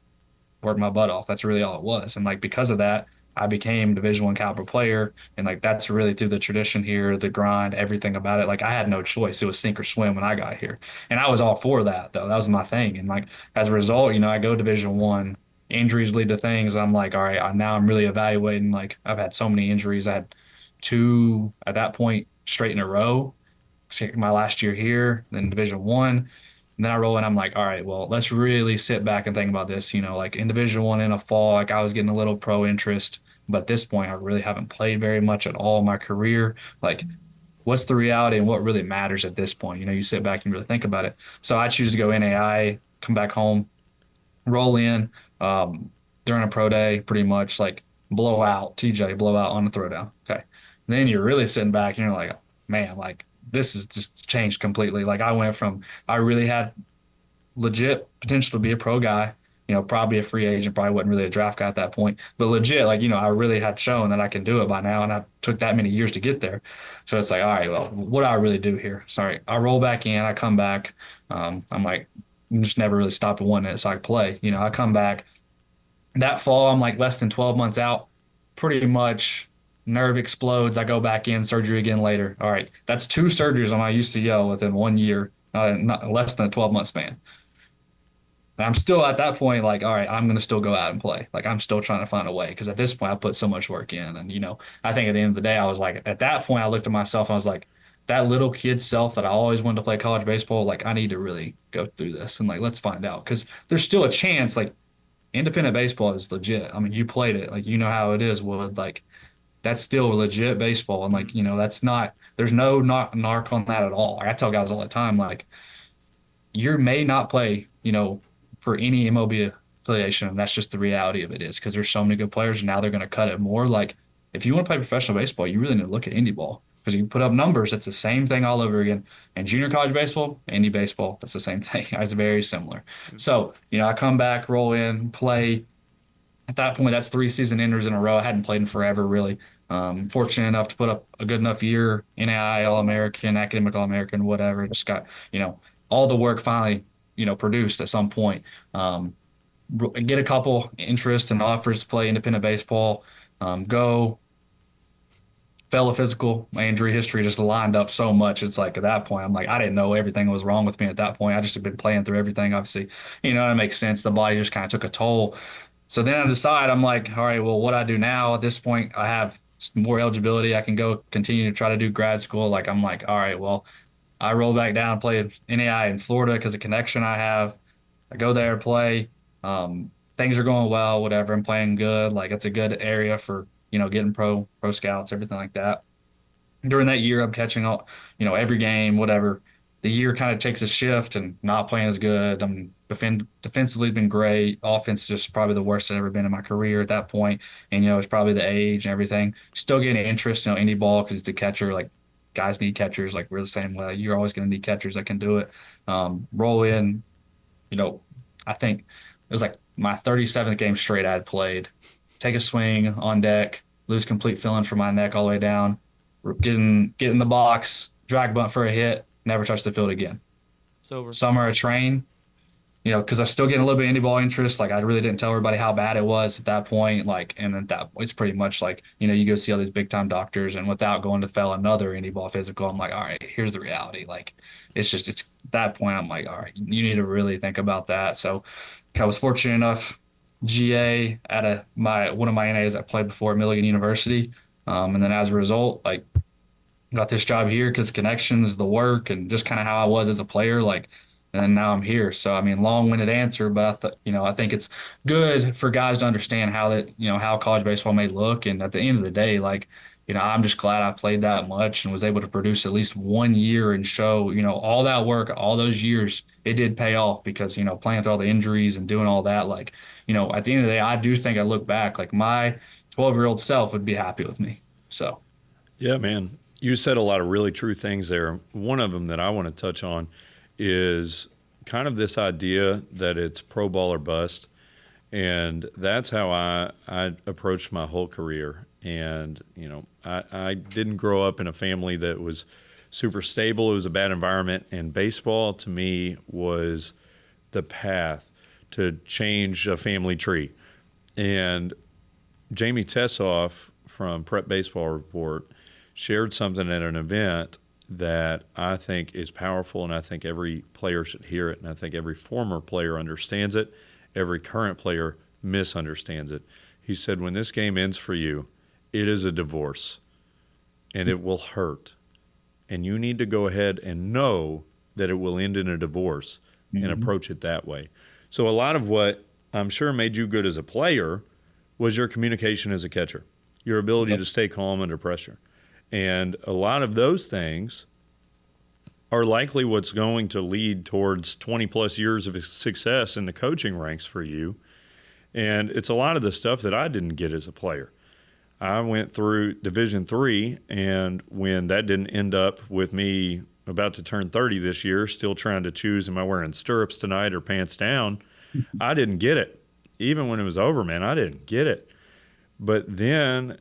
worked my butt off. That's really all it was. And like because of that, I became Division I caliber player. And like that's really through the tradition here, the grind, everything about it. Like I had no choice. It was sink or swim when I got here. And I was all for that though. That was my thing. And like as a result, I go Division I, injuries lead to things. I'm like, all right, now I'm really evaluating. Like I've had so many injuries. I had 2 at that point straight in a row. My last year here, then Division I. And then I roll in, I'm like, all right, well, let's really sit back and think about this. Like in Division I in a fall, like I was getting a little pro interest, but at this point, I really haven't played very much at all in my career. Like, what's the reality and what really matters at this point? You sit back and really think about it. So I choose to go NAI, come back home, roll in during a pro day, pretty much like blowout, TJ, blowout on the throwdown. Okay. And then you're really sitting back and you're like, man, like this has just changed completely. Like I went from, I really had legit potential to be a pro guy, probably a free agent, probably wasn't really a draft guy at that point, but legit, like, I really had shown that I can do it by now. And I took that many years to get there. So it's like, all right, well, what do I really do here? Sorry. I roll back in, I come back. I'm like, just never really stopped wanting it. So I play, I come back that fall. I'm like less than 12 months out, pretty much. Nerve explodes. I go back in, surgery again later. All right, that's 2 surgeries on my UCL within 1 year, not less than a 12-month span. And I'm still at that point like, all right, I'm going to still go out and play. Like I'm still trying to find a way because at this point I put so much work in. And, I think at the end of the day, I was like, at that point I looked at myself and I was like, that little kid self that I always wanted to play college baseball, like I need to really go through this and like, let's find out because there's still a chance. Like independent baseball is legit. I mean, you played it, like, how it is. Would like, that's still legit baseball. And like, that's not, there's no narc on that at all. Like, I tell guys all the time, like you may not play, for any MLB affiliation. And that's just the reality of it is because there's so many good players and now they're going to cut it more. Like if you want to play professional baseball, you really need to look at indie ball because you put up numbers. It's the same thing all over again. And junior college baseball, indie baseball, that's the same thing. It's very similar. So, I come back, roll in, play. At that point, that's 3 season enders in a row. I hadn't played in forever, really. Fortunate enough to put up a good enough year, NAI All-American, Academic All-American, whatever. Just got, all the work finally, produced at some point. Get a couple interest and offers to play independent baseball. Go. Fell a physical. My injury history just lined up so much. It's like at that point, I'm like, I didn't know everything was wrong with me at that point. I just had been playing through everything, obviously. It makes sense. The body just kind of took a toll. So then I decide, I'm like, all right, well, what I do now at this point, I have more eligibility. I can go continue to try to do grad school. Like, I'm like, all right, well, I roll back down and play NAI in Florida because of the connection I have. I go there, play. Things are going well, whatever. I'm playing good. Like, it's a good area for, getting pro scouts, everything like that. During that year, I'm catching all, every game, whatever. the year kind of takes a shift and not playing as good. Defensively been great. Offense is just probably the worst I've ever been in my career at that point. And it's probably the age and everything. Still getting interest, indie ball because the catcher, like guys need catchers. Like we're the same way. You're always going to need catchers that can do it. Roll in, you know, I think it was like my 37th game straight I had played. Take a swing on deck, lose complete feeling from my neck all the way down, get in the box, drag bunt for a hit, never touch the field again. It's over. Summer a train, because I'm still getting a little bit of indie ball interest. Like I really didn't tell everybody how bad it was at that point. Like, and at that, it's pretty much like, you go see all these big time doctors, and without going to fail another indie ball physical, I'm like, all right, here's the reality. Like, it's at that point, I'm like, all right, you need to really think about that. So I was fortunate enough, GA at one of my NAs I played before at Milligan University. And then as a result, like got this job here because connections, the work, and just kind of how I was as a player, like, and then now I'm here. So, I mean, long-winded answer, but I think it's good for guys to understand how college baseball may look. And at the end of the day, like, I'm just glad I played that much and was able to produce at least 1 year and show, all that work, all those years, it did pay off because, playing through all the injuries and doing all that, like, at the end of the day, I do think I look back, like my 12-year-old self would be happy with me. So. Yeah, man. You said a lot of really true things there. One of them that I want to touch on is kind of this idea that it's pro ball or bust. And that's how I approached my whole career. And, I didn't grow up in a family that was super stable. It was a bad environment. And baseball to me was the path to change a family tree. And Jamie Tessoff from Prep Baseball Report shared something at an event that I think is powerful, and I think every player should hear it, and I think every former player understands it. Every current player misunderstands it. He said, when this game ends for you, it is a divorce, and it will hurt. And you need to go ahead and know that it will end in a divorce and approach it that way. So a lot of what I'm sure made you good as a player was your communication as a catcher, your ability to stay calm under pressure. And a lot of those things are likely what's going to lead towards 20-plus years of success in the coaching ranks for you. And it's a lot of the stuff that I didn't get as a player. I went through Division III, and when that didn't end up with me about to turn 30 this year, still trying to choose, am I wearing stirrups tonight or pants down, I didn't get it. Even when it was over, man, I didn't get it. But then,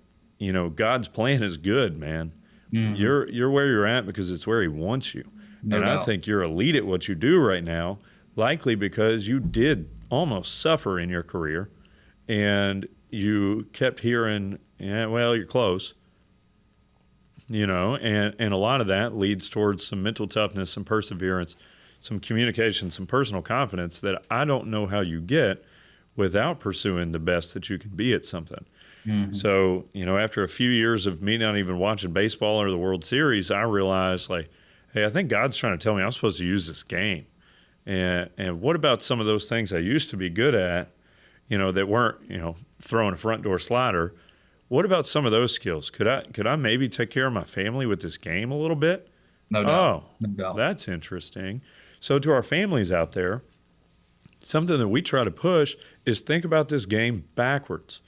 God's plan is good, man. Mm-hmm. You're where you're at because it's where he wants you. No doubt. I think you're elite at what you do right now, likely because you did almost suffer in your career, and you kept hearing, yeah, well, you're close, and a lot of that leads towards some mental toughness, some perseverance, some communication, some personal confidence that I don't know how you get without pursuing the best that you can be at something. Mm-hmm. So, after a few years of me not even watching baseball or the World Series, I realized, like, hey, I think God's trying to tell me I'm supposed to use this game. And what about some of those things I used to be good at, that weren't, throwing a front door slider? What about some of those skills? Could I maybe take care of my family with this game a little bit? No doubt. No doubt. That's interesting. So to our families out there, something that we try to push is think about this game backwards.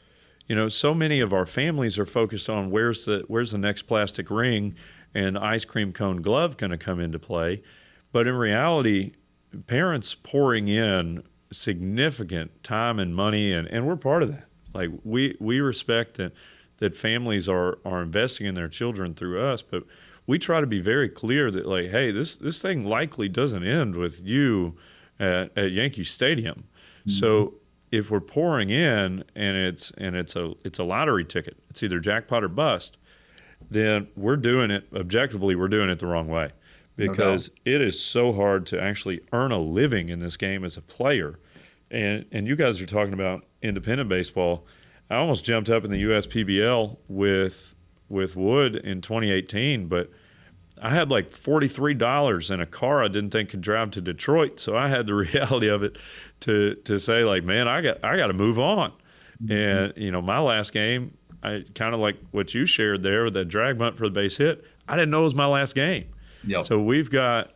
So many of our families are focused on where's the next plastic ring and ice cream cone glove going to come into play. But in reality, parents pouring in significant time and money, and we're part of that. Like we respect that families are investing in their children through us, but we try to be very clear that, like, hey, this thing likely doesn't end with you at Yankee Stadium. Mm-hmm. So if we're pouring in and it's a lottery ticket, it's either jackpot or bust, then we're doing it objectively. We're doing it the wrong way, because it is so hard to actually earn a living in this game as a player. And you guys are talking about independent baseball. I almost jumped up in the USPBL with Wood in 2018, but I had like $43 in a car I didn't think could drive to Detroit. So I had the reality of it to say, like, man, I got to move on. Mm-hmm. And, my last game, I kind of like what you shared there with that drag bunt for the base hit. I didn't know it was my last game. Yep. So we've got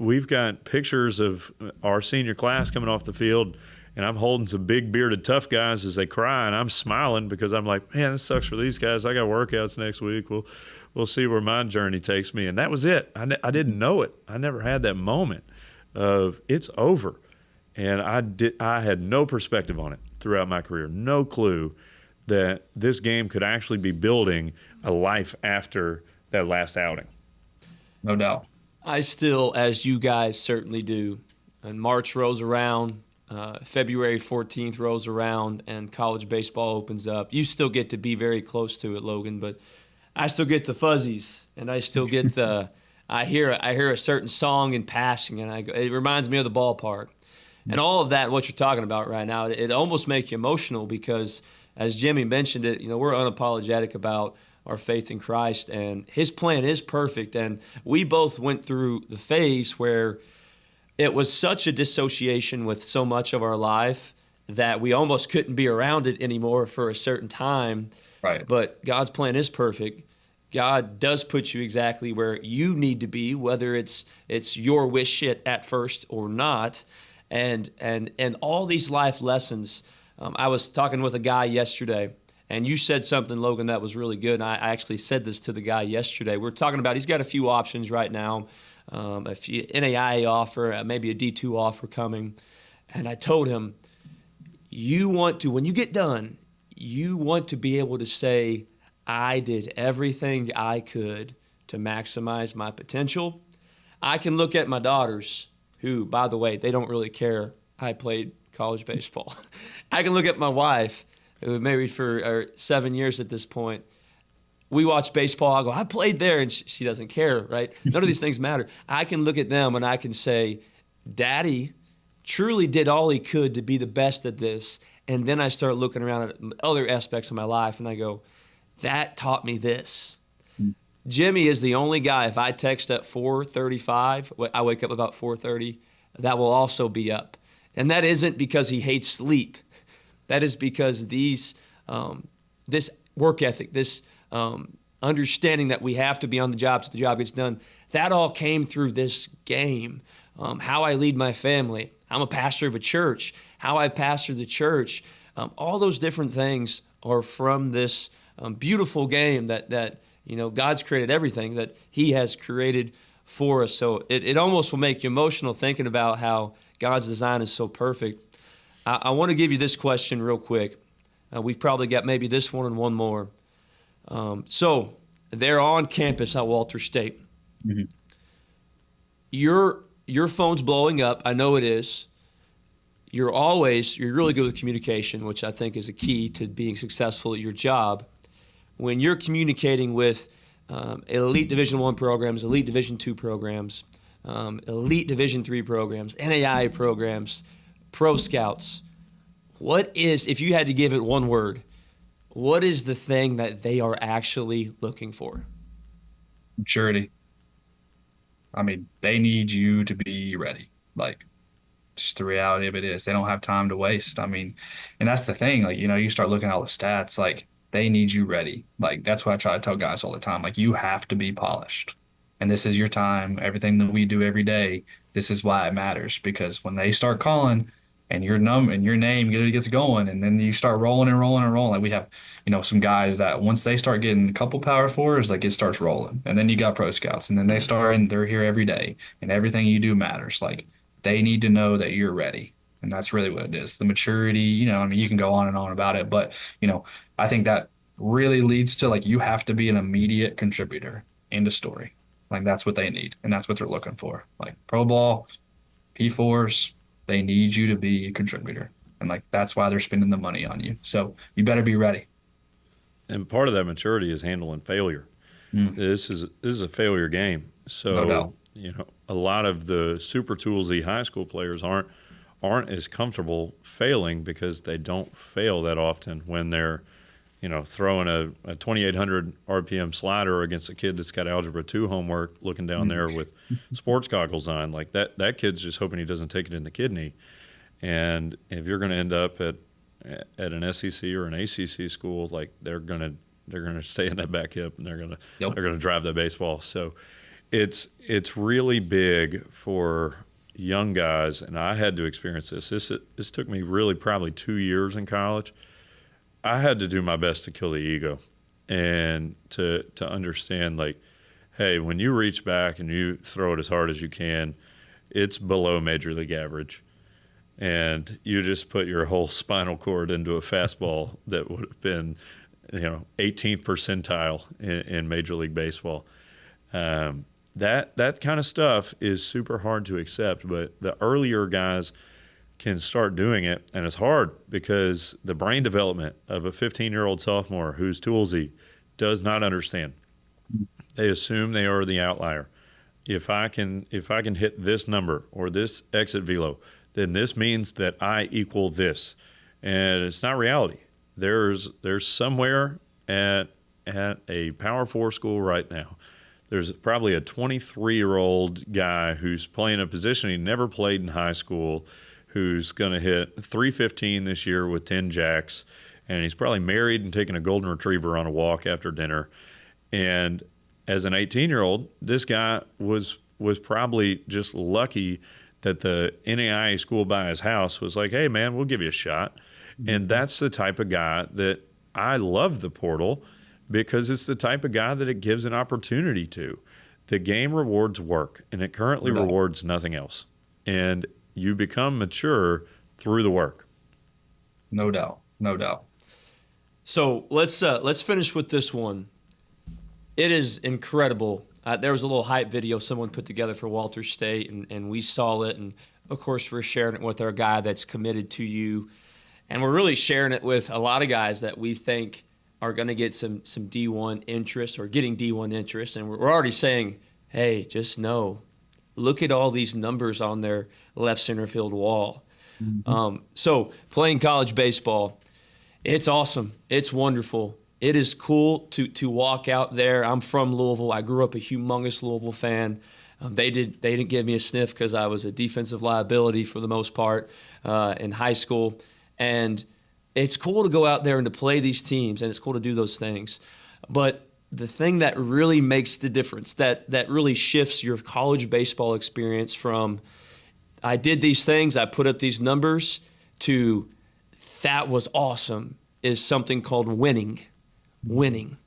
we've got pictures of our senior class coming off the field, and I'm holding some big bearded tough guys as they cry, and I'm smiling because I'm like, man, this sucks for these guys. I got workouts next week. We'll see where my journey takes me. And that was it. I didn't know it. I never had that moment of it's over. And I had no perspective on it throughout my career, no clue that this game could actually be building a life after that last outing. No doubt. I still, as you guys certainly do, and March rolls around, February 14th rolls around, and college baseball opens up. You still get to be very close to it, Logan, but I still get the fuzzies, and I still get the I hear a certain song in passing, and it reminds me of the ballpark. And all of that, what you're talking about right now, it almost makes you emotional because, as Jimmy mentioned it, we're unapologetic about our faith in Christ, and his plan is perfect. And we both went through the phase where it was such a dissociation with so much of our life that we almost couldn't be around it anymore for a certain time. Right. But God's plan is perfect. God does put you exactly where you need to be, whether it's your wish at first or not. And all these life lessons. I was talking with a guy yesterday, and you said something, Logan, that was really good. And I actually said this to the guy yesterday. We're talking about he's got a few options right now, a few NAIA offer, maybe a D2 offer coming. And I told him, when you get done, you want to be able to say, I did everything I could to maximize my potential. I can look at my daughters, who, by the way, they don't really care I played college baseball. I can look at my wife, who was married for 7 years at this point. We watch baseball. I go, I played there, and she doesn't care, right? None of these things matter. I can look at them, and I can say, Daddy truly did all he could to be the best at this. And then I start looking around at other aspects of my life, and I go, that taught me this. Jimmy is the only guy, if I text at 4:35, I wake up about 4:30, that will also be up. And that isn't because he hates sleep. That is because this work ethic, this understanding that we have to be on the job so the job gets done, that all came through this game. How I lead my family. I'm a pastor of a church. How I pastor the church. All those different things are from this beautiful game that God's created everything that he has created for us. So it almost will make you emotional thinking about how God's design is so perfect. I want to give you this question real quick. We've probably got maybe this one and one more. So they're on campus at Walter State. Mm-hmm. Your phone's blowing up. I know it is. You're really good with communication, which I think is a key to being successful at your job. When you're communicating with elite Division I programs, elite Division II programs, elite Division III programs, NAIA programs, pro scouts, if you had to give it one word, what is the thing that they are actually looking for? Maturity. I mean, they need you to be ready. Like, just the reality of it is they don't have time to waste. I mean, and that's the thing. Like, you start looking at all the stats, like, they need you ready. Like, that's what I try to tell guys all the time. Like, you have to be polished. And this is your time. Everything that we do every day, this is why it matters. Because when they start calling and your name gets going, and then you start rolling and rolling and rolling. Like, we have, some guys that once they start getting a couple power fours, like, it starts rolling. And then you got pro scouts, and then they start, and they're here every day. And everything you do matters. Like, they need to know that you're ready. And that's really what it is. The maturity, you can go on and on about it, but, I think that really leads to, like, you have to be an immediate contributor in the story. Like, that's what they need. And that's what they're looking for. Like, pro ball, P4s, they need you to be a contributor. And, like, that's why they're spending the money on you. So you better be ready. And part of that maturity is handling failure. This is a failure game. So, No doubt. A lot of the super toolsy high school players aren't as comfortable failing because they don't fail that often when they're, throwing a 2,800 RPM slider against a kid that's got Algebra 2 homework looking down there with sports goggles on. Like, that kid's just hoping he doesn't take it in the kidney. And if you're going to end up at an SEC or an ACC school, like, they're going to stay in that back hip, and they're going to drive that baseball. So it's really big for young guys, and I had to experience this. This took me really probably 2 years in college. I had to do my best to kill the ego and to understand, like, hey, when you reach back and you throw it as hard as you can, it's below major league average. And you just put your whole spinal cord into a fastball that would have been, 18th percentile in Major League Baseball. That kind of stuff is super hard to accept, but the earlier guys can start doing it, and it's hard because the brain development of a 15-year-old sophomore who's toolsy does not understand. They assume they are the outlier. If I can hit this number or this exit velo, then this means that I equal this, and it's not reality. There's somewhere at a Power 4 school right now, there's probably a 23-year-old guy who's playing a position he never played in high school, who's going to hit 315 this year with 10 jacks, and he's probably married and taking a golden retriever on a walk after dinner. And as an 18-year-old, this guy was probably just lucky that the NAIA school by his house was like, hey, man, we'll give you a shot. And that's the type of guy that I love the portal, because it's the type of guy that it gives an opportunity to. The game rewards work, and it currently rewards nothing else. And you become mature through the work. No doubt. No doubt. So let's finish with this one. It is incredible. There was a little hype video someone put together for Walter State, and we saw it. And, of course, we're sharing it with our guy that's committed to you. And we're really sharing it with a lot of guys that we think are going to get some D1 interest or getting D1 interest. And we're already saying, hey, just know, look at all these numbers on their left center field wall. Mm-hmm. So playing college baseball, it's awesome. It's wonderful. It is cool to walk out there. I'm from Louisville. I grew up a humongous Louisville fan. They didn't give me a sniff because I was a defensive liability for the most part in high school. And it's cool to go out there and to play these teams, and it's cool to do those things. But the thing that really makes the difference, that really shifts your college baseball experience from I did these things, I put up these numbers, to that was awesome, is something called winning. Winning.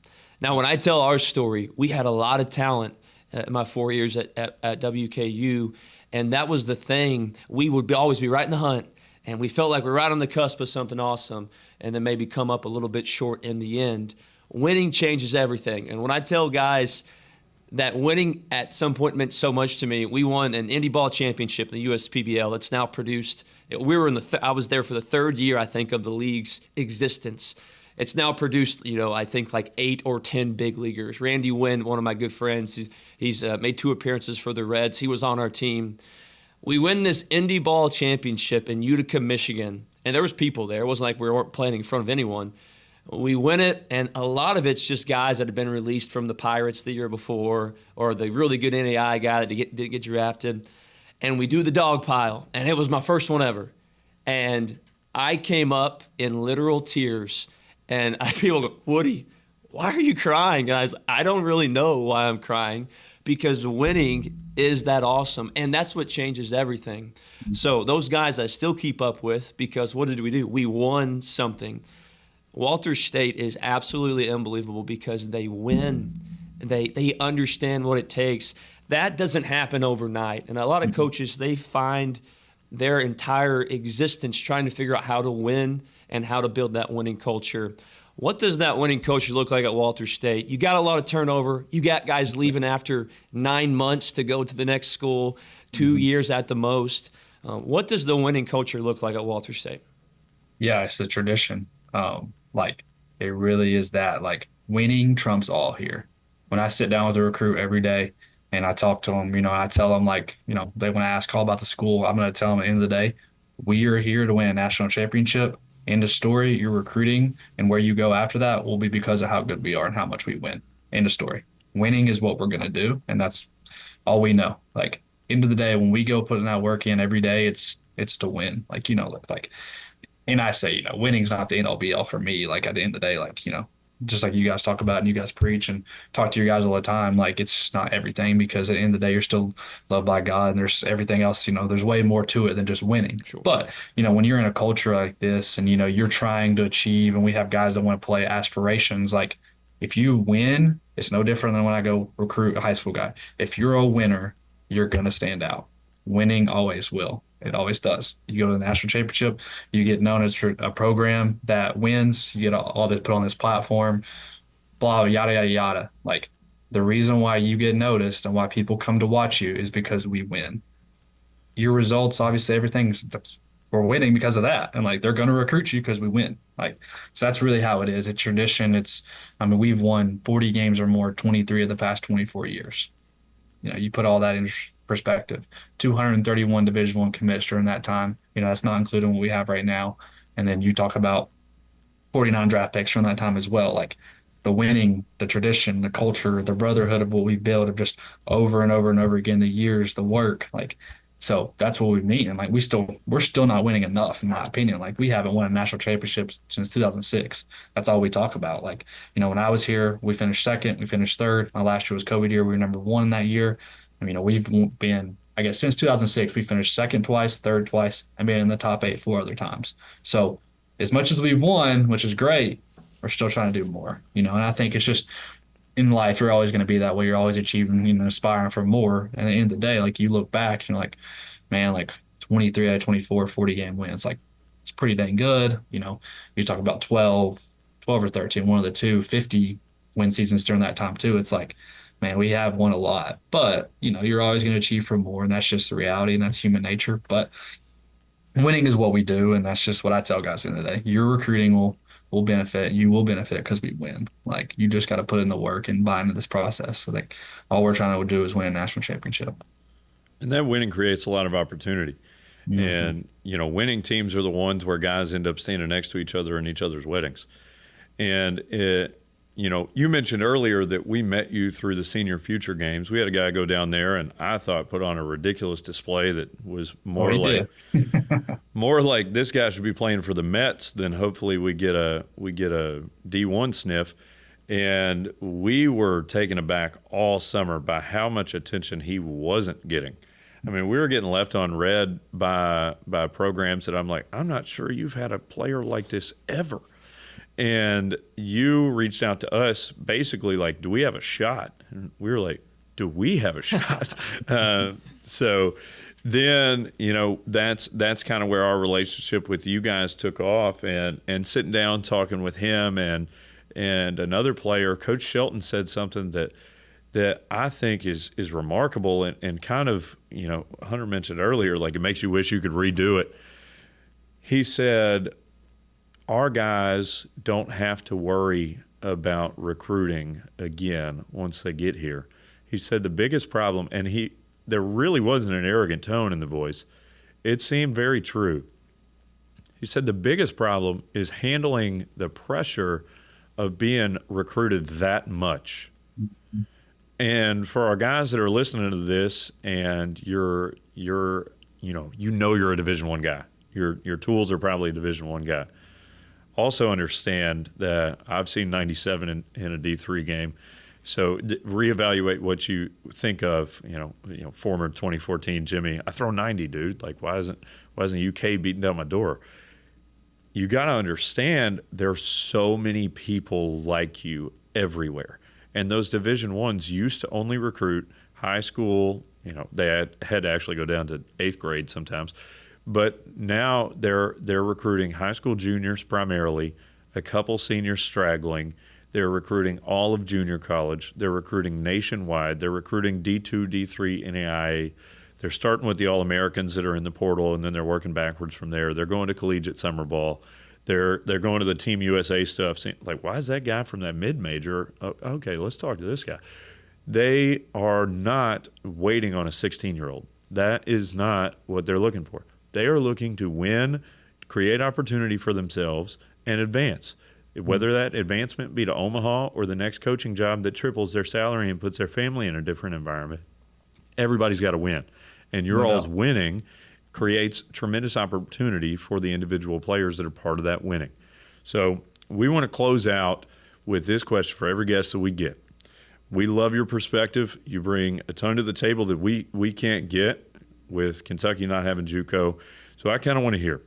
Now, when I tell our story, we had a lot of talent in my 4 years at WKU, and that was the thing. We would always be right in the hunt, and we felt like we were right on the cusp of something awesome, and then maybe come up a little bit short in the end. Winning changes everything. And when I tell guys that winning at some point meant so much to me, we won an Indy Ball Championship in the USPBL. It's now produced. I was there for the third year, I think, of the league's existence. It's now produced, I think like 8 or 10 big leaguers. Randy Wynn, one of my good friends, he's made 2 appearances for the Reds. He was on our team. We win this Indy Ball Championship in Utica, Michigan, and there was people there. It wasn't like we weren't playing in front of anyone. We win it, and a lot of it's just guys that had been released from the Pirates the year before, or the really good NAI guy that didn't get drafted. And we do the dog pile, and it was my first one ever. And I came up in literal tears, and people go, Woody, why are you crying? Guys, I don't really know why I'm crying, because winning is that awesome, and that's what changes everything. So those guys I still keep up with, because what did we do? We won something. Walter State is absolutely unbelievable because they win. They understand what it takes. That doesn't happen overnight. And a lot of coaches, they find their entire existence trying to figure out how to win and how to build that winning culture. What does that winning culture look like at Walter State? You got a lot of turnover. You got guys leaving after 9 months to go to the next school, 2 years at the most. What does the winning culture look like at Walter State? Yeah, it's the tradition. It really is that. Winning trumps all here. When I sit down with a recruit every day and I talk to them, I tell them, they want to ask all about the school, I'm going to tell them at the end of the day, we are here to win a national championship. End of story. Your recruiting and where you go after that will be because of how good we are and how much we win. End of story. Winning is what we're going to do, and that's all we know. End of the day, when we go putting that work in every day, it's to win. And I say, winning's not the end all be all for me. At the end of the day, just like you guys talk about and you guys preach and talk to your guys all the time, like it's just not everything because at the end of the day, you're still loved by God and there's everything else, there's way more to it than just winning. Sure. But, when you're in a culture like this and, you're trying to achieve and we have guys that want to play aspirations, like if you win, it's no different than when I go recruit a high school guy. If you're a winner, you're going to stand out. Winning always will. It always does. You go to the national championship, you get known as a program that wins, you get all this put on this platform, blah, yada, yada, yada. Like the reason why you get noticed and why people come to watch you is because we win. Your results, obviously, we're winning because of that. And like they're going to recruit you because we win. Like, so that's really how it is. It's tradition. We've won 40 games or more 23 of the past 24 years. You put all that in perspective. 231 Division I commits during that time. That's not including what we have right now. And then you talk about 49 draft picks from that time as well. Like the winning, the tradition, the culture, the brotherhood of what we built of just over and over and over again, the years, the work, like, so that's what we mean. And like, we're still not winning enough, in my opinion. Like we haven't won a national championship since 2006. That's all we talk about. Like, when I was here, we finished second, we finished third. My last year was COVID year. We were number one that year. We've been, I guess, since 2006, we finished second twice, third twice, and been in the top 8 4 other times. So as much as we've won, which is great, we're still trying to do more, and I think it's just in life, you're always going to be that way. You're always achieving, aspiring for more. And at the end of the day, like you look back and you're like, man, like 23 out of 24, 40 game wins. Like it's pretty dang good. You talk about 12 or 13, one of the two, 50 win seasons during that time too. It's like, man, we have won a lot, but you're always going to achieve for more. And that's just the reality and that's human nature. But winning is what we do. And that's just what I tell guys at the end of the day. Your recruiting will benefit. You will benefit because we win. Like you just got to put in the work and buy into this process. So like all we're trying to do is win a national championship. And that winning creates a lot of opportunity. Mm-hmm. And, winning teams are the ones where guys end up standing next to each other in each other's weddings. And you mentioned earlier that we met you through the senior future games. We had a guy go down there and I thought put on a ridiculous display that was more more like this guy should be playing for the Mets than hopefully we get a D1 sniff. And we were taken aback all summer by how much attention he wasn't getting. We were getting left on red by programs that I'm like, I'm not sure you've had a player like this ever. And you reached out to us basically like, do we have a shot? And we were like, do we have a shot? So then, that's kind of where our relationship with you guys took off and sitting down, talking with him and another player, Coach Shelton said something that I think is remarkable and kind of, Hunter mentioned earlier, like it makes you wish you could redo it. He said, our guys don't have to worry about recruiting again once they get here. He said the biggest problem, and there really wasn't an arrogant tone in the voice. It seemed very true. He said the biggest problem is handling the pressure of being recruited that much. And for our guys that are listening to this and you're a Division I guy. Your tools are probably a Division I guy. Also understand that I've seen 97 in a D3 game. So reevaluate what you think of, former 2014 Jimi. I throw 90, dude. Like, why isn't UK beating down my door? You got to understand there's so many people like you everywhere. And those Division I's used to only recruit high school. They had to actually go down to 8th grade sometimes. But now they're recruiting high school juniors primarily, a couple seniors straggling. They're recruiting all of junior college. They're recruiting nationwide. They're recruiting D2, D3, NAIA. They're starting with the All-Americans that are in the portal, and then they're working backwards from there. They're going to collegiate summer ball. They're going to the Team USA stuff. Like, why is that guy from that mid-major? Oh, okay, let's talk to this guy. They are not waiting on a 16-year-old. That is not what they're looking for. They are looking to win, create opportunity for themselves, and advance. Whether that advancement be to Omaha or the next coaching job that triples their salary and puts their family in a different environment, everybody's got to win. And your all's winning creates tremendous opportunity for the individual players that are part of that winning. So we want to close out with this question for every guest that we get. We love your perspective. You bring a ton to the table that we can't get with Kentucky not having JUCO. So I kind of want to hear,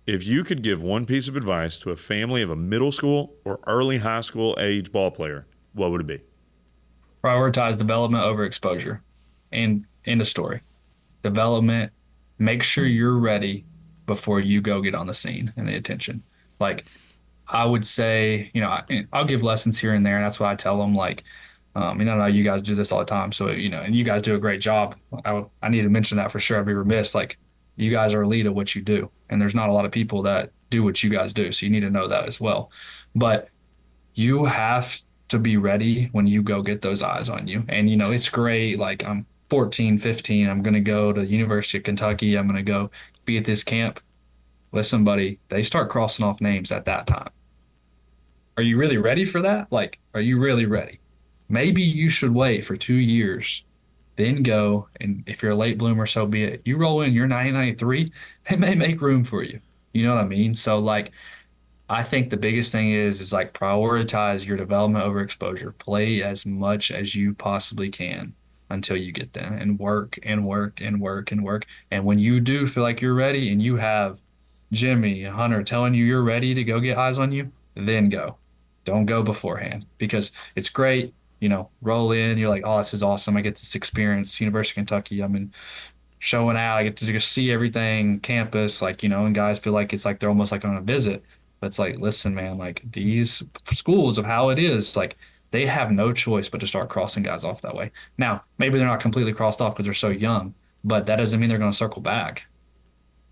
if you could give one piece of advice to a family of a middle school or early high school age ball player, what would it be? Prioritize development over exposure. And end of story. Development, make sure you're ready before you go get on the scene and the attention. Like, I would say, I'll give lessons here and there, and that's why I tell them, like, I know you guys do this all the time, so, and you guys do a great job. I need to mention that for sure. I'd be remiss. Like, you guys are a lead at what you do, and there's not a lot of people that do what you guys do, so you need to know that as well. But you have to be ready when you go get those eyes on you. And, it's great. Like, I'm 14, 15. I'm going to go to the University of Kentucky. I'm going to go be at this camp. Listen, buddy, they start crossing off names at that time. Are you really ready for that? Like, are you really ready? Maybe you should wait for 2 years, then go. And if you're a late bloomer, so be it. You roll in, you're 1993, they may make room for you. You know what I mean? So, like, I think the biggest thing is like prioritize your development over exposure. Play as much as you possibly can until you get there, and work and work and work and work. And when you do feel like you're ready and you have Jimmy, Hunter telling you you're ready to go get eyes on you, then go. Don't go beforehand, because it's great. Roll in. You're like, oh, this is awesome. I get this experience. University of Kentucky. I'm in showing out. I get to just see everything, campus, and guys feel like it's like they're almost like on a visit. But it's like, listen, man, like these schools of how it is, like they have no choice but to start crossing guys off that way. Now, maybe they're not completely crossed off because they're so young, but that doesn't mean they're going to circle back.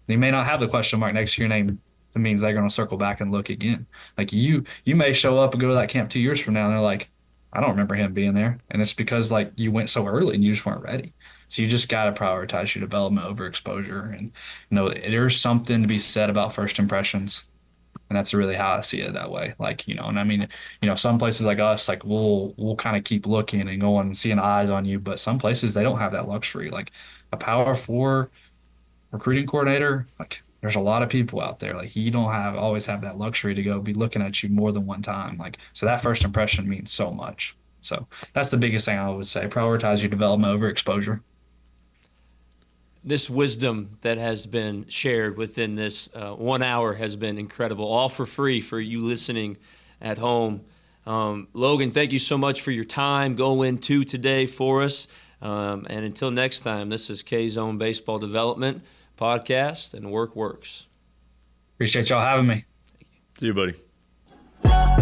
They may not have the question mark next to your name. It means they're going to circle back and look again. Like you may show up and go to that camp 2 years from now, and they're like, I don't remember him being there. And it's because like you went so early and you just weren't ready. So you just got to prioritize your development over exposure. And there's something to be said about first impressions. And that's really how I see it that way. Like, and I mean, some places like us, like we'll kind of keep looking and going and seeing eyes on you. But some places they don't have that luxury. Like a Power 4 recruiting coordinator, like there's a lot of people out there. Like you don't always have that luxury to go be looking at you more than one time. Like, so that first impression means so much. So that's the biggest thing I would say. Prioritize your development over exposure. This wisdom that has been shared within this 1 hour has been incredible, all for free for you listening at home. Logan, thank you so much for your time. Go in 2 today for us. And until next time, this is K-Zone Baseball Development Podcast, and Work Works. Appreciate y'all having me. See you, buddy.